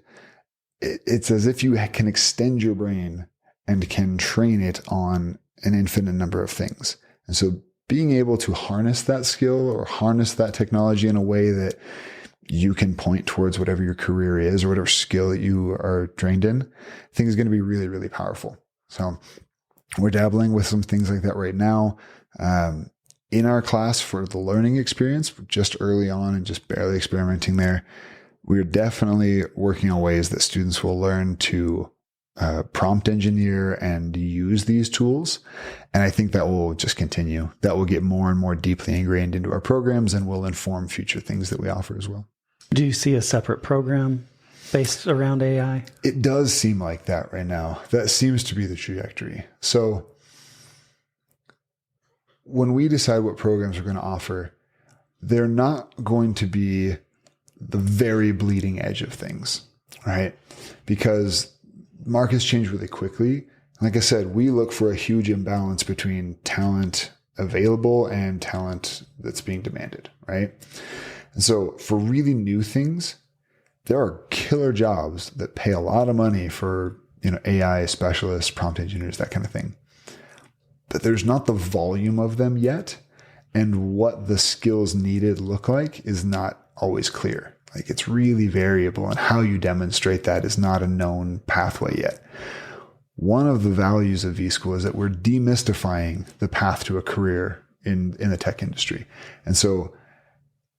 It's as if you can extend your brain and can train it on an infinite number of things. And so being able to harness that skill or harness that technology in a way that you can point towards whatever your career is or whatever skill that you are trained in, I think is going to be really, really powerful. So we're dabbling with some things like that right now. In our class for the learning experience, just early on and just barely experimenting there, we're definitely working on ways that students will learn to prompt engineer and use these tools. And I think that will just continue. That will get more and more deeply ingrained into our programs and will inform future things that we offer as well. Do you see a separate program based around AI? It does seem like that right now. That seems to be the trajectory. So when we decide what programs we're going to offer, they're not going to be the very bleeding edge of things, right? Because markets change really quickly. Like I said, we look for a huge imbalance between talent available and talent that's being demanded, right? And so for really new things, there are killer jobs that pay a lot of money for, AI specialists, prompt engineers, that kind of thing. But there's not the volume of them yet. And what the skills needed look like is not always clear. Like, it's really variable, and how you demonstrate that is not a known pathway yet. One of the values of V-School is that we're demystifying the path to a career in the tech industry. And so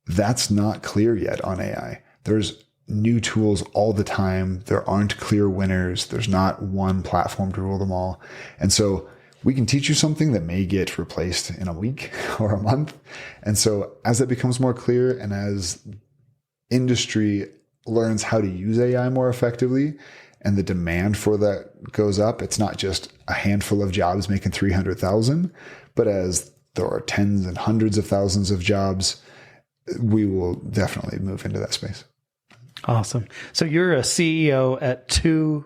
that's not clear yet on AI. There's new tools all the time. There aren't clear winners. There's not one platform to rule them all. And so we can teach you something that may get replaced in a week or a month. And so as it becomes more clear and as industry learns how to use AI more effectively and the demand for that goes up, it's not just a handful of jobs making 300,000, but as there are tens and hundreds of thousands of jobs, we will definitely move into that space. Awesome. So you're a CEO at 2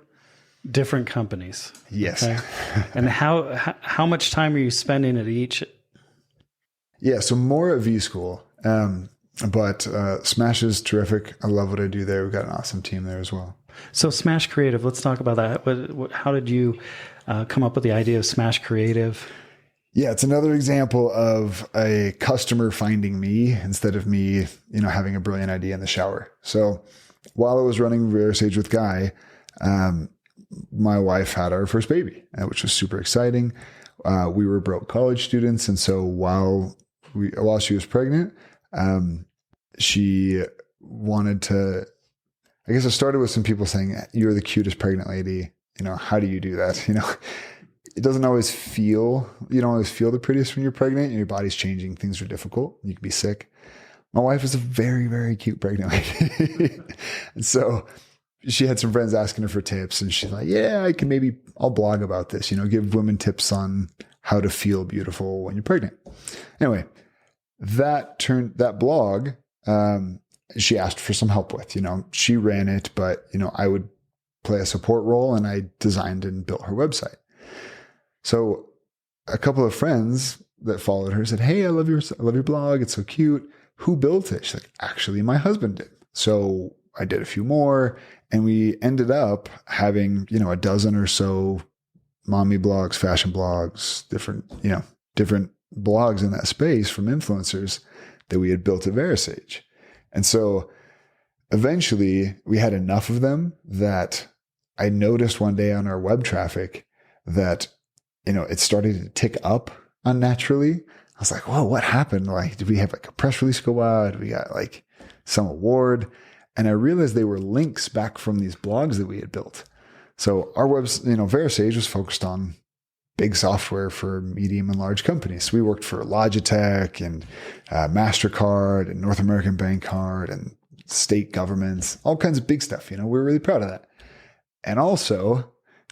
different companies. Yes. Okay? And how much time are you spending at each? Yeah. So more at V-School. But Smash is terrific. I love what I do there. We've got an awesome team there as well. So Smash Creative, let's talk about that. How did you come up with the idea of Smash Creative? Yeah, it's another example of a customer finding me instead of me, having a brilliant idea in the shower. So while I was running VeraSage with Guy, my wife had our first baby, which was super exciting. We were broke college students. And so while she was pregnant, she wanted to, I guess it started with some people saying, "You're the cutest pregnant lady. How do you do that?" It doesn't always feel, you don't always feel the prettiest when you're pregnant and your body's changing. Things are difficult. You can be sick. My wife is a very, very cute pregnant lady. And so she had some friends asking her for tips, and she's like, "Yeah, I'll blog about this, give women tips on how to feel beautiful when you're pregnant." Anyway, that blog, she asked for some help with, she ran it, but, I would play a support role, and I designed and built her website. So a couple of friends that followed her said, "Hey, I love your blog. It's so cute. Who built it?" She's like, "Actually, my husband did." So I did a few more, and we ended up having, a dozen or so mommy blogs, fashion blogs, different blogs in that space from influencers that we had built at VeraSage. And so eventually we had enough of them that I noticed one day on our web traffic that, it started to tick up unnaturally. I was like, "Whoa, what happened? Like, did we have a press release go out? Did we got some award?" And I realized they were links back from these blogs that we had built. So our VeraSage was focused on big software for medium and large companies. So we worked for Logitech and MasterCard and North American Bank Card and state governments, all kinds of big stuff. We're really proud of that. And also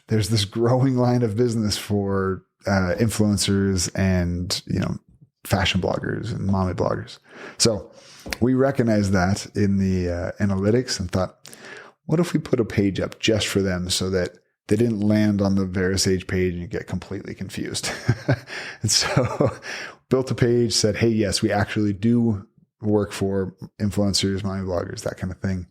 there's this growing line of business for influencers and, fashion bloggers and mommy bloggers. So we recognized that in the analytics and thought, what if we put a page up just for them so that they didn't land on the VeraSage page and get completely confused? And so built a page, said, "Hey, yes, we actually do work for influencers, mommy bloggers, that kind of thing."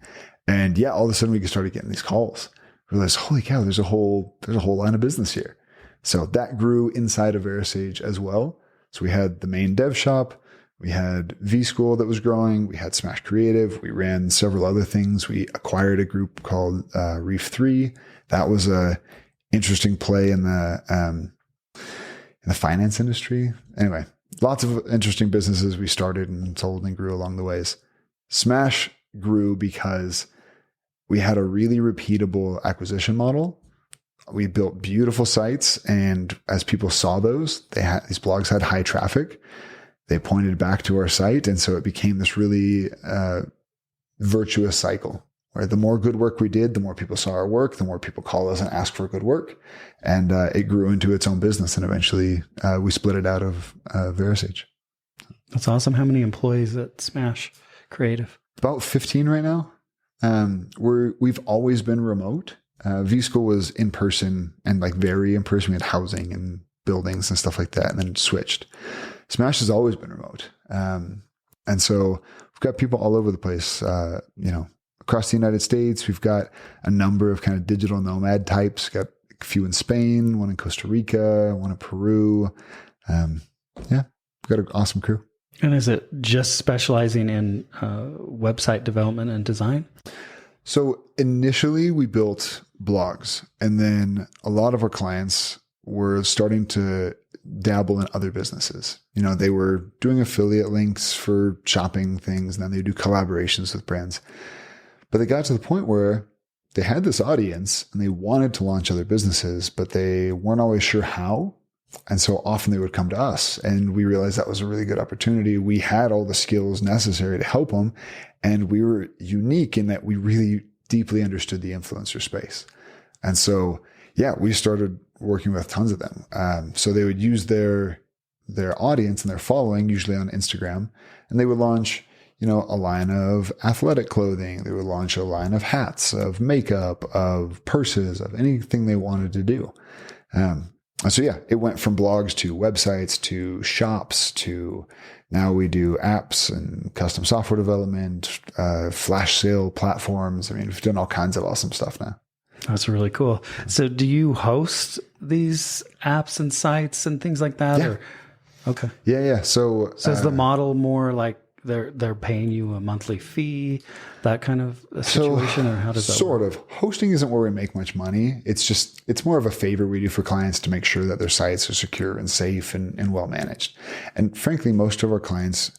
And yeah, all of a sudden we started getting these calls. We realized, holy cow, there's a whole line of business here. So that grew inside of VeraSage as well. So we had the main dev shop. We had vSchool that was growing. We had Smash Creative. We ran several other things. We acquired a group called Reef 3. That was a interesting play in the finance industry. Anyway, lots of interesting businesses we started and sold and grew along the ways. Smash grew because we had a really repeatable acquisition model. We built beautiful sites, and as people saw these blogs had high traffic. They pointed back to our site. And so it became this really virtuous cycle where the more good work we did, the more people saw our work, the more people call us and ask for good work. And it grew into its own business. And eventually we split it out of VeraSage. That's awesome. How many employees at Smash Creative? About 15 right now. We've always been remote. vSchool was in person and very in person. We had housing and buildings and stuff like that, and then switched. Smash has always been remote. And so we've got people all over the place, across the United States. We've got a number of kind of digital nomad types. Got a few in Spain, one in Costa Rica, one in Peru. We've got an awesome crew. And is it just specializing in website development and design? So initially we built blogs, and then a lot of our clients were starting to dabble in other businesses. They were doing affiliate links for shopping things, and then they do collaborations with brands. But they got to the point where they had this audience and they wanted to launch other businesses, but they weren't always sure how. And so often they would come to us, and we realized that was a really good opportunity. We had all the skills necessary to help them. And we were unique in that we really deeply understood the influencer space. And so, we started working with tons of them. So they would use their audience and their following, usually on Instagram, and they would launch, a line of athletic clothing. They would launch a line of hats, of makeup, of purses, of anything they wanted to do. It went from blogs to websites to shops to now we do apps and custom software development, flash sale platforms. We've done all kinds of awesome stuff now. That's really cool. So do you host these apps and sites and things like that? Yeah. Or Okay. Yeah. So is the model more like they're paying you a monthly fee, that kind of a situation, or how does that sort work? of. Hosting isn't where we make much money. It's more of a favor we do for clients to make sure that their sites are secure and safe and well managed. And frankly, most of our clients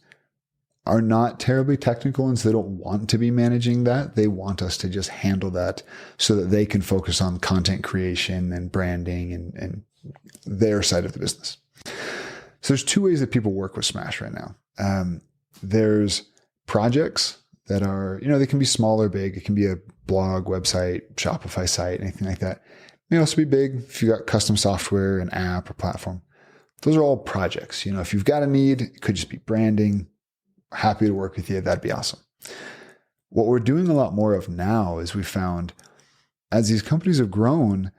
are not terribly technical, and so they don't want to be managing that. They want us to just handle that so that they can focus on content creation and branding and their side of the business. So there's two ways that people work with Smash right now. There's projects that are, they can be small or big. It can be a blog, website, Shopify site, anything like that. It may also be big if you got custom software, an app, or platform. Those are all projects. If you've got a need, it could just be branding. Happy to work with you. That'd be awesome. What we're doing a lot more of now is we found as these companies have grown,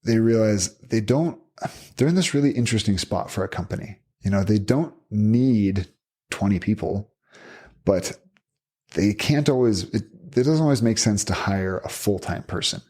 they realize they're in this really interesting spot for a company. They don't need 20 people, but they can't always, it doesn't always make sense to hire a full-time person.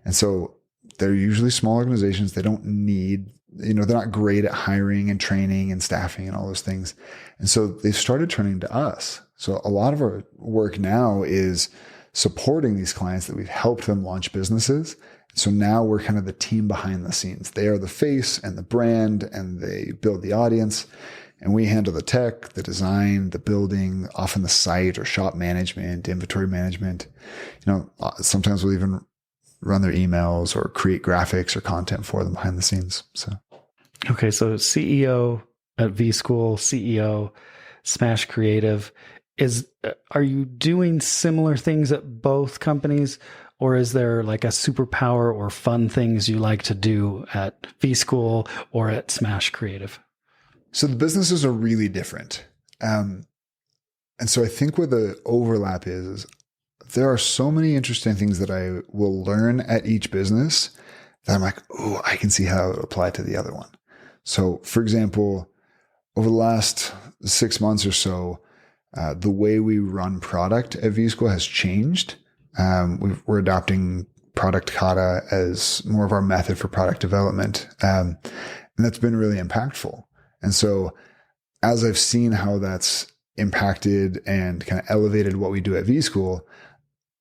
And so they're usually small organizations. They don't need, they're not great at hiring and training and staffing and all those things. And so they've started turning to us. So a lot of our work now is supporting these clients that we've helped them launch businesses. So now we're kind of the team behind the scenes. They are the face and the brand, and they build the audience. And we handle the tech, the design, the building, often the site or shop management, inventory management. Sometimes we'll even run their emails or create graphics or content for them behind the scenes. So, okay. So CEO at V-School, CEO, Smash Creative. Are you doing similar things at both companies, or is there like a superpower or fun things you like to do at V-School or at Smash Creative? So the businesses are really different. And so I think where the overlap is there are so many interesting things that I will learn at each business that I'm like, oh, I can see how it would apply to the other one. So for example, over the last 6 months or so, the way we run product at V-School has changed. We're adopting product kata as more of our method for product development. And that's been really impactful. And so as I've seen how that's impacted and kind of elevated what we do at V-School,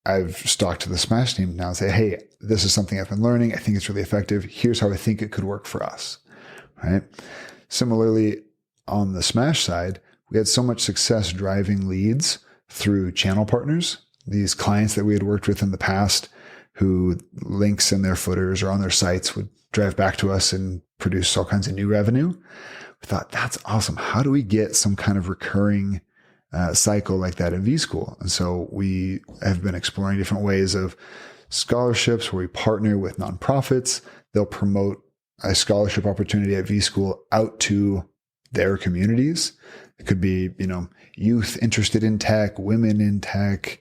I've talked to the Smash team now and say, hey, this is something I've been learning. I think it's really effective. Here's how I think it could work for us. Right. Similarly, on the Smash side, we had so much success driving leads through channel partners, these clients that we had worked with in the past who links in their footers or on their sites would drive back to us and produce all kinds of new revenue. We thought, that's awesome. How do we get some kind of recurring cycle like that in V-School? And so we have been exploring different ways of scholarships where we partner with nonprofits. They'll promote a scholarship opportunity at V-School out to their communities. It could be, youth interested in tech, women in tech,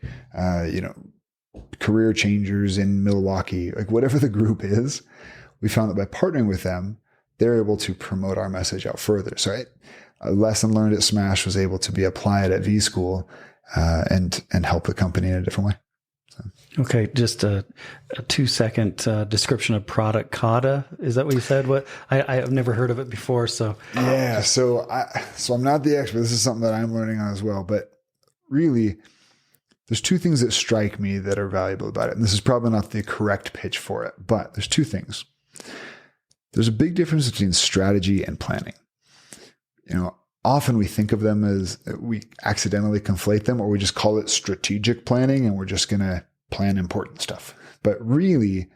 career changers in Milwaukee, like whatever the group is. We found that by partnering with them, they're able to promote our message out further. So a lesson learned at Smash was able to be applied at V-School and help the company in a different way. So. Okay, just a 2-second description of product kata. Is that what you said? What I've never heard of it before. So yeah, so I'm not the expert. This is something that I'm learning on as well. But really, there's two things that strike me that are valuable about it. And this is probably not the correct pitch for it, but there's two things. There's a big difference between strategy and planning. Often we think of them as we accidentally conflate them, or we just call it strategic planning and we're just going to plan important stuff. But really,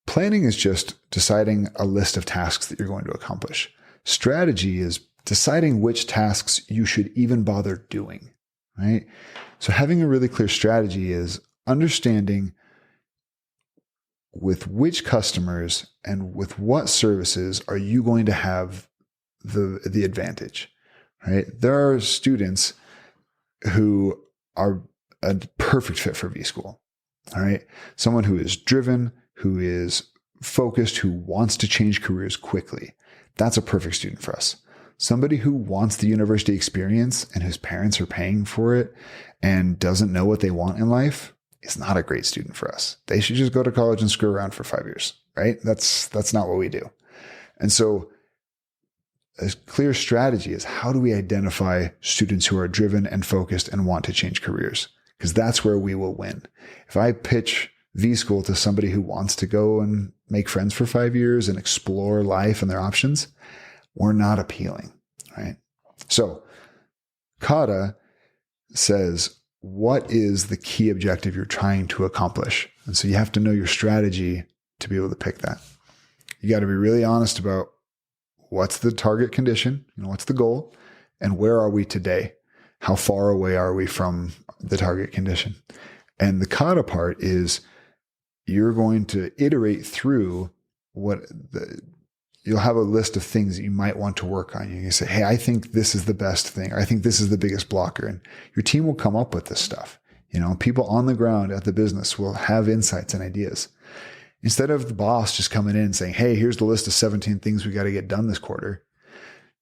planning is just deciding a list of tasks that you're going to accomplish. Strategy is deciding which tasks you should even bother doing, right? So having a really clear strategy is understanding with which customers and with what services are you going to have the advantage, right? There are students who are a perfect fit for V-School, all right? Someone who is driven, who is focused, who wants to change careers quickly. That's a perfect student for us. Somebody who wants the university experience and whose parents are paying for it and doesn't know what they want in life is not a great student for us. They should just go to college and screw around for 5 years, right? That's not what we do. And so a clear strategy is how do we identify students who are driven and focused and want to change careers? Because that's where we will win. If I pitch V-School to somebody who wants to go and make friends for 5 years and explore life and their options, we're not appealing, right? So Kata says, what is the key objective you're trying to accomplish? And so you have to know your strategy to be able to pick that. You got to be really honest about what's the target condition, what's the goal, and where are we today? How far away are we from the target condition? And the Kata part is you're going to iterate through you'll have a list of things that you might want to work on. You can say, hey, I think this is the best thing, or I think this is the biggest blocker. And your team will come up with this stuff. People on the ground at the business will have insights and ideas. Instead of the boss just coming in and saying, hey, here's the list of 17 things we got to get done this quarter.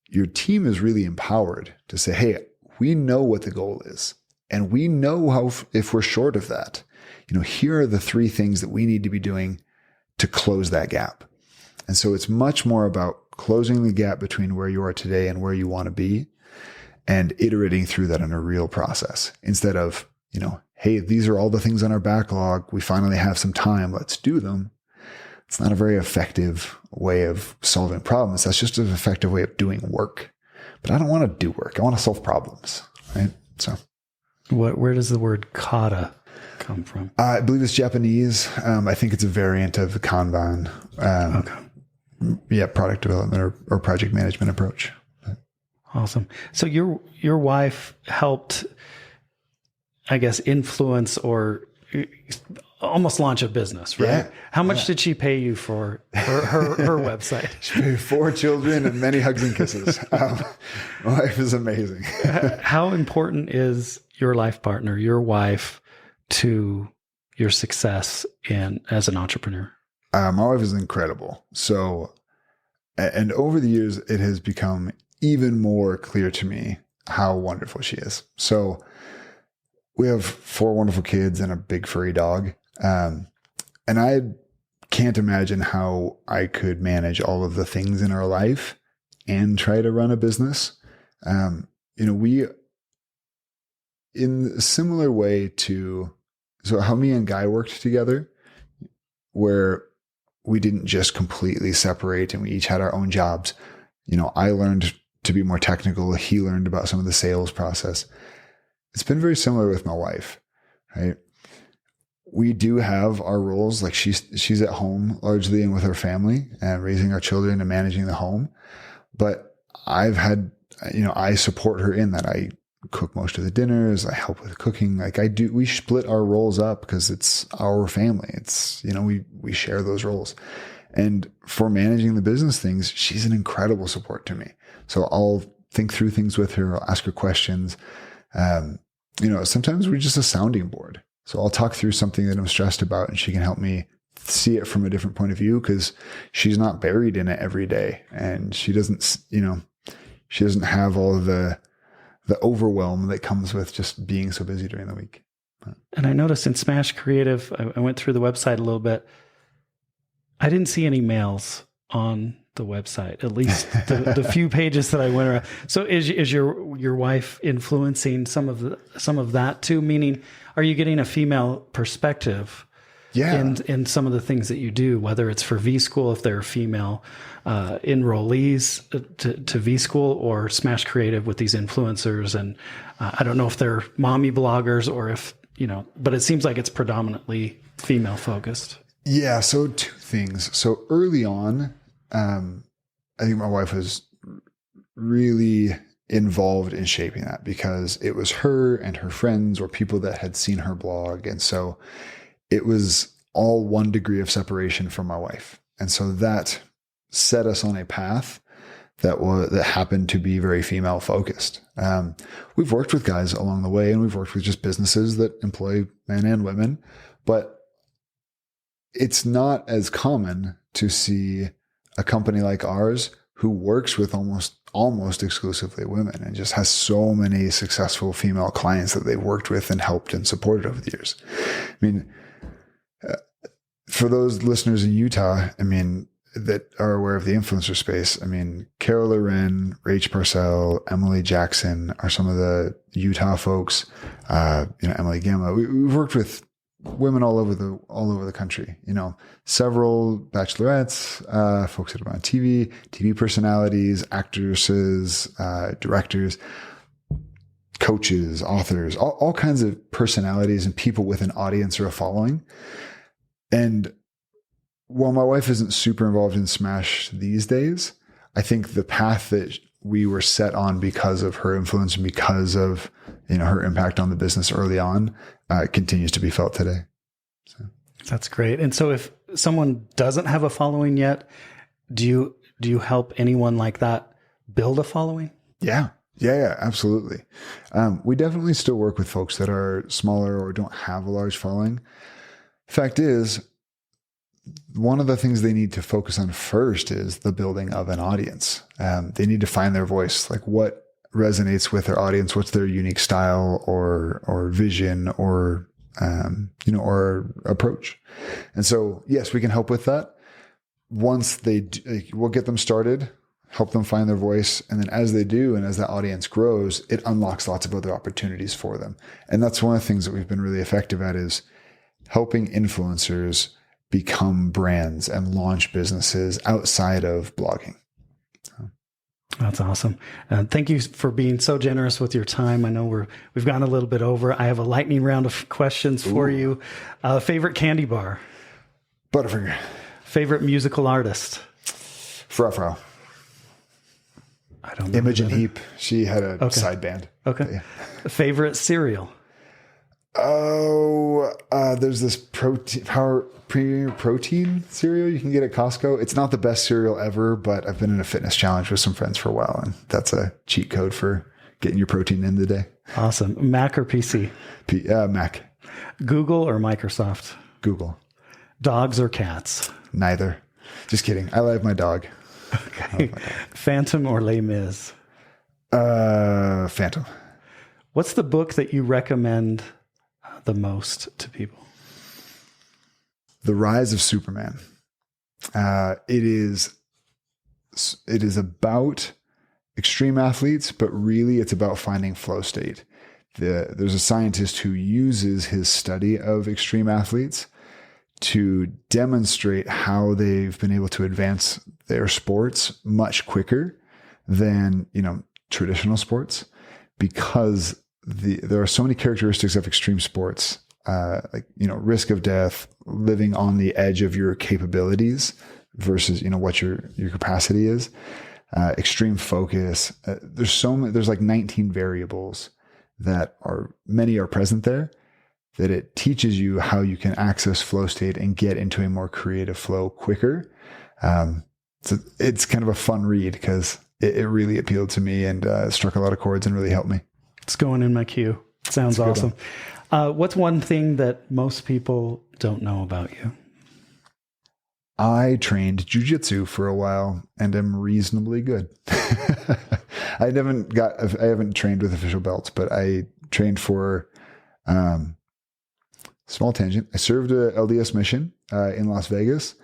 Your team is really empowered to say, hey, we know what the goal is. And we know if we're short of that, here are the 3 things that we need to be doing to close that gap. And so it's much more about closing the gap between where you are today and where you want to be and iterating through that in a real process instead of, hey, these are all the things on our backlog. We finally have some time. Let's do them. It's not a very effective way of solving problems. That's just an effective way of doing work. But I don't want to do work. I want to solve problems, right? So where does the word kata come from? I believe it's Japanese. I think it's a variant of the Kanban. Okay. Yeah, product development or project management approach. Awesome. So your wife helped, I guess, influence or almost launch a business, right? Yeah. How much did she pay you for her website? She paid 4 children and many hugs and kisses. My wife is amazing. How important is your life partner, your wife, to your success as an entrepreneur? My wife is incredible. So, and over the years, it has become even more clear to me how wonderful she is. So we have 4 wonderful kids and a big furry dog. And I can't imagine how I could manage all of the things in our life and try to run a business. We, in a similar way to, so how me and Guy worked together, where we didn't just completely separate and we each had our own jobs. I learned to be more technical. He learned about some of the sales process. It's been very similar with my wife, right? We do have our roles. Like she's at home largely and with her family and raising our children and managing the home. But I've had, I support her in that. I cook most of the dinners. I help with cooking. We split our roles up because it's our family. It's, we share those roles. And for managing the business things, she's an incredible support to me. So I'll think through things with her. I'll ask her questions. Sometimes we're just a sounding board. So I'll talk through something that I'm stressed about and she can help me see it from a different point of view because she's not buried in it every day. And she doesn't, she doesn't have all of the overwhelm that comes with just being so busy during the week. And I noticed in Smash Creative, I went through the website a little bit. I didn't see any mails on the website, at least the few pages that I went around. So is your wife influencing some of that too? Meaning, are you getting a female perspective? Yeah. In some of the things that you do, whether it's for V-School, if there are female enrollees to V-School, or Smash Creative with these influencers. And I don't know if they're mommy bloggers or if, but it seems like it's predominantly female focused. Yeah. So 2 things. So early on, I think my wife was really involved in shaping that because it was her and her friends or people that had seen her blog. And so it was all 1 degree of separation from my wife. And so that set us on a path that happened to be very female focused. We've worked with guys along the way and we've worked with just businesses that employ men and women, but it's not as common to see a company like ours who works with almost exclusively women and just has so many successful female clients that they've worked with and helped and supported over the years. I mean, for those listeners in Utah, that are aware of the influencer space, I mean, Carol Loren, Rach Parcell, Emily Jackson are some of the Utah folks. Emily Gamma. We've worked with women all over the country. Several bachelorettes, folks that have been on TV personalities, actresses, directors, coaches, authors, all kinds of personalities and people with an audience or a following. And while my wife isn't super involved in Smash these days, I think the path that we were set on because of her influence and because of her impact on the business early on continues to be felt today. So. That's great. And so if someone doesn't have a following yet, do you help anyone like that build a following? Yeah, absolutely. We definitely still work with folks that are smaller or don't have a large following. Fact is, one of the things they need to focus on first is the building of an audience. They need to find their voice, like what resonates with their audience, what's their unique style or vision or approach. And so, yes, we can help with that. Once we'll get them started, help them find their voice. And then as they do, and as that audience grows, it unlocks lots of other opportunities for them. And that's one of the things that we've been really effective at is helping influencers become brands and launch businesses outside of blogging. That's awesome. Thank you for being so generous with your time. I know we've gone a little bit over. I have a lightning round of questions for you. Favorite candy bar? Butterfinger. Favorite musical artist? Frau. I don't know. Imogen Heap. She had a side band. Okay. Yeah. Favorite cereal? There's this Premier Protein cereal you can get at Costco. It's not the best cereal ever, but I've been in a fitness challenge with some friends for a while, and that's a cheat code for getting your protein in the day. Awesome. Mac or PC? Mac. Google or Microsoft? Google. Dogs or cats? Neither. Just kidding. I love my dog. Okay. Phantom or Les Mis? Phantom. What's the book that you recommend the most to people? The Rise of Superman. It is about extreme athletes, but really it's about finding flow state. There's a scientist who uses his study of extreme athletes to demonstrate how they've been able to advance their sports much quicker than, traditional sports, because there are so many characteristics of extreme sports, risk of death, living on the edge of your capabilities versus, what your capacity is, extreme focus. There's like 19 variables that many are present there, that it teaches you how you can access flow state and get into a more creative flow quicker. So it's kind of a fun read because it really appealed to me and struck a lot of chords and really helped me. It's going in my queue. Sounds awesome. What's one thing that most people don't know about you? I trained jujitsu for a while and am reasonably good. I haven't trained with official belts, but I trained for, small tangent. I served a LDS mission in Las Vegas,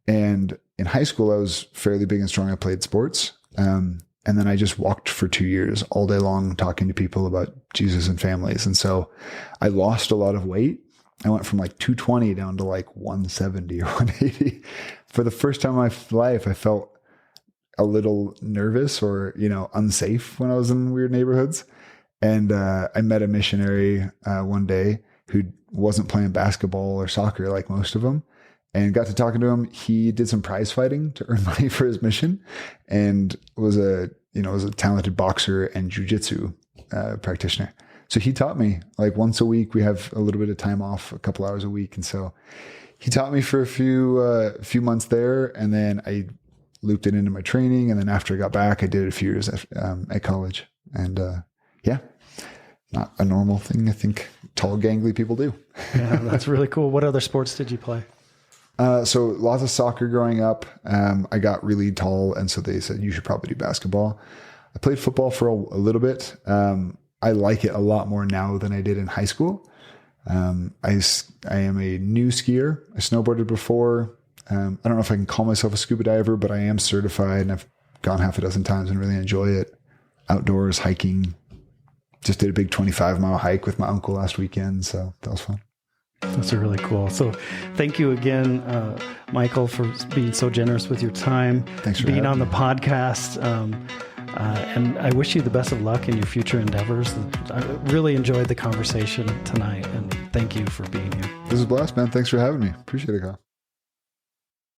and in high school I was fairly big and strong. I played sports. And then I just walked for 2 years all day long talking to people about Jesus and families. And so I lost a lot of weight. I went from like 220 down to like 170 or 180. For the first time in my life, I felt a little nervous or, unsafe when I was in weird neighborhoods. And I met a missionary one day who wasn't playing basketball or soccer like most of them, and got to talking to him. He did some prize fighting to earn money for his mission, and was a talented boxer and jujitsu practitioner. So he taught me like once a week. We have a little bit of time off, a couple hours a week, and so he taught me for a few months there, and then I looped it into my training. And then after I got back, I did it a few years at college, and not a normal thing I think tall, gangly people do. Yeah, that's really cool. What other sports did you play? So lots of soccer growing up. I got really tall, and so they said, you should probably do basketball. I played football for a little bit. I like it a lot more now than I did in high school. I am a new skier. I snowboarded before. I don't know if I can call myself a scuba diver, but I am certified and I've gone half a dozen times and really enjoy it. Outdoors, hiking. Just did a big 25-mile hike with my uncle last weekend. So that was fun. That's really cool. So thank you again, Michael, for being so generous with your time. Thanks for being on me. the podcast. And I wish you the best of luck in your future endeavors. I really enjoyed the conversation tonight, and thank you for being here. This is a blast, man. Thanks for having me. Appreciate it, Kyle.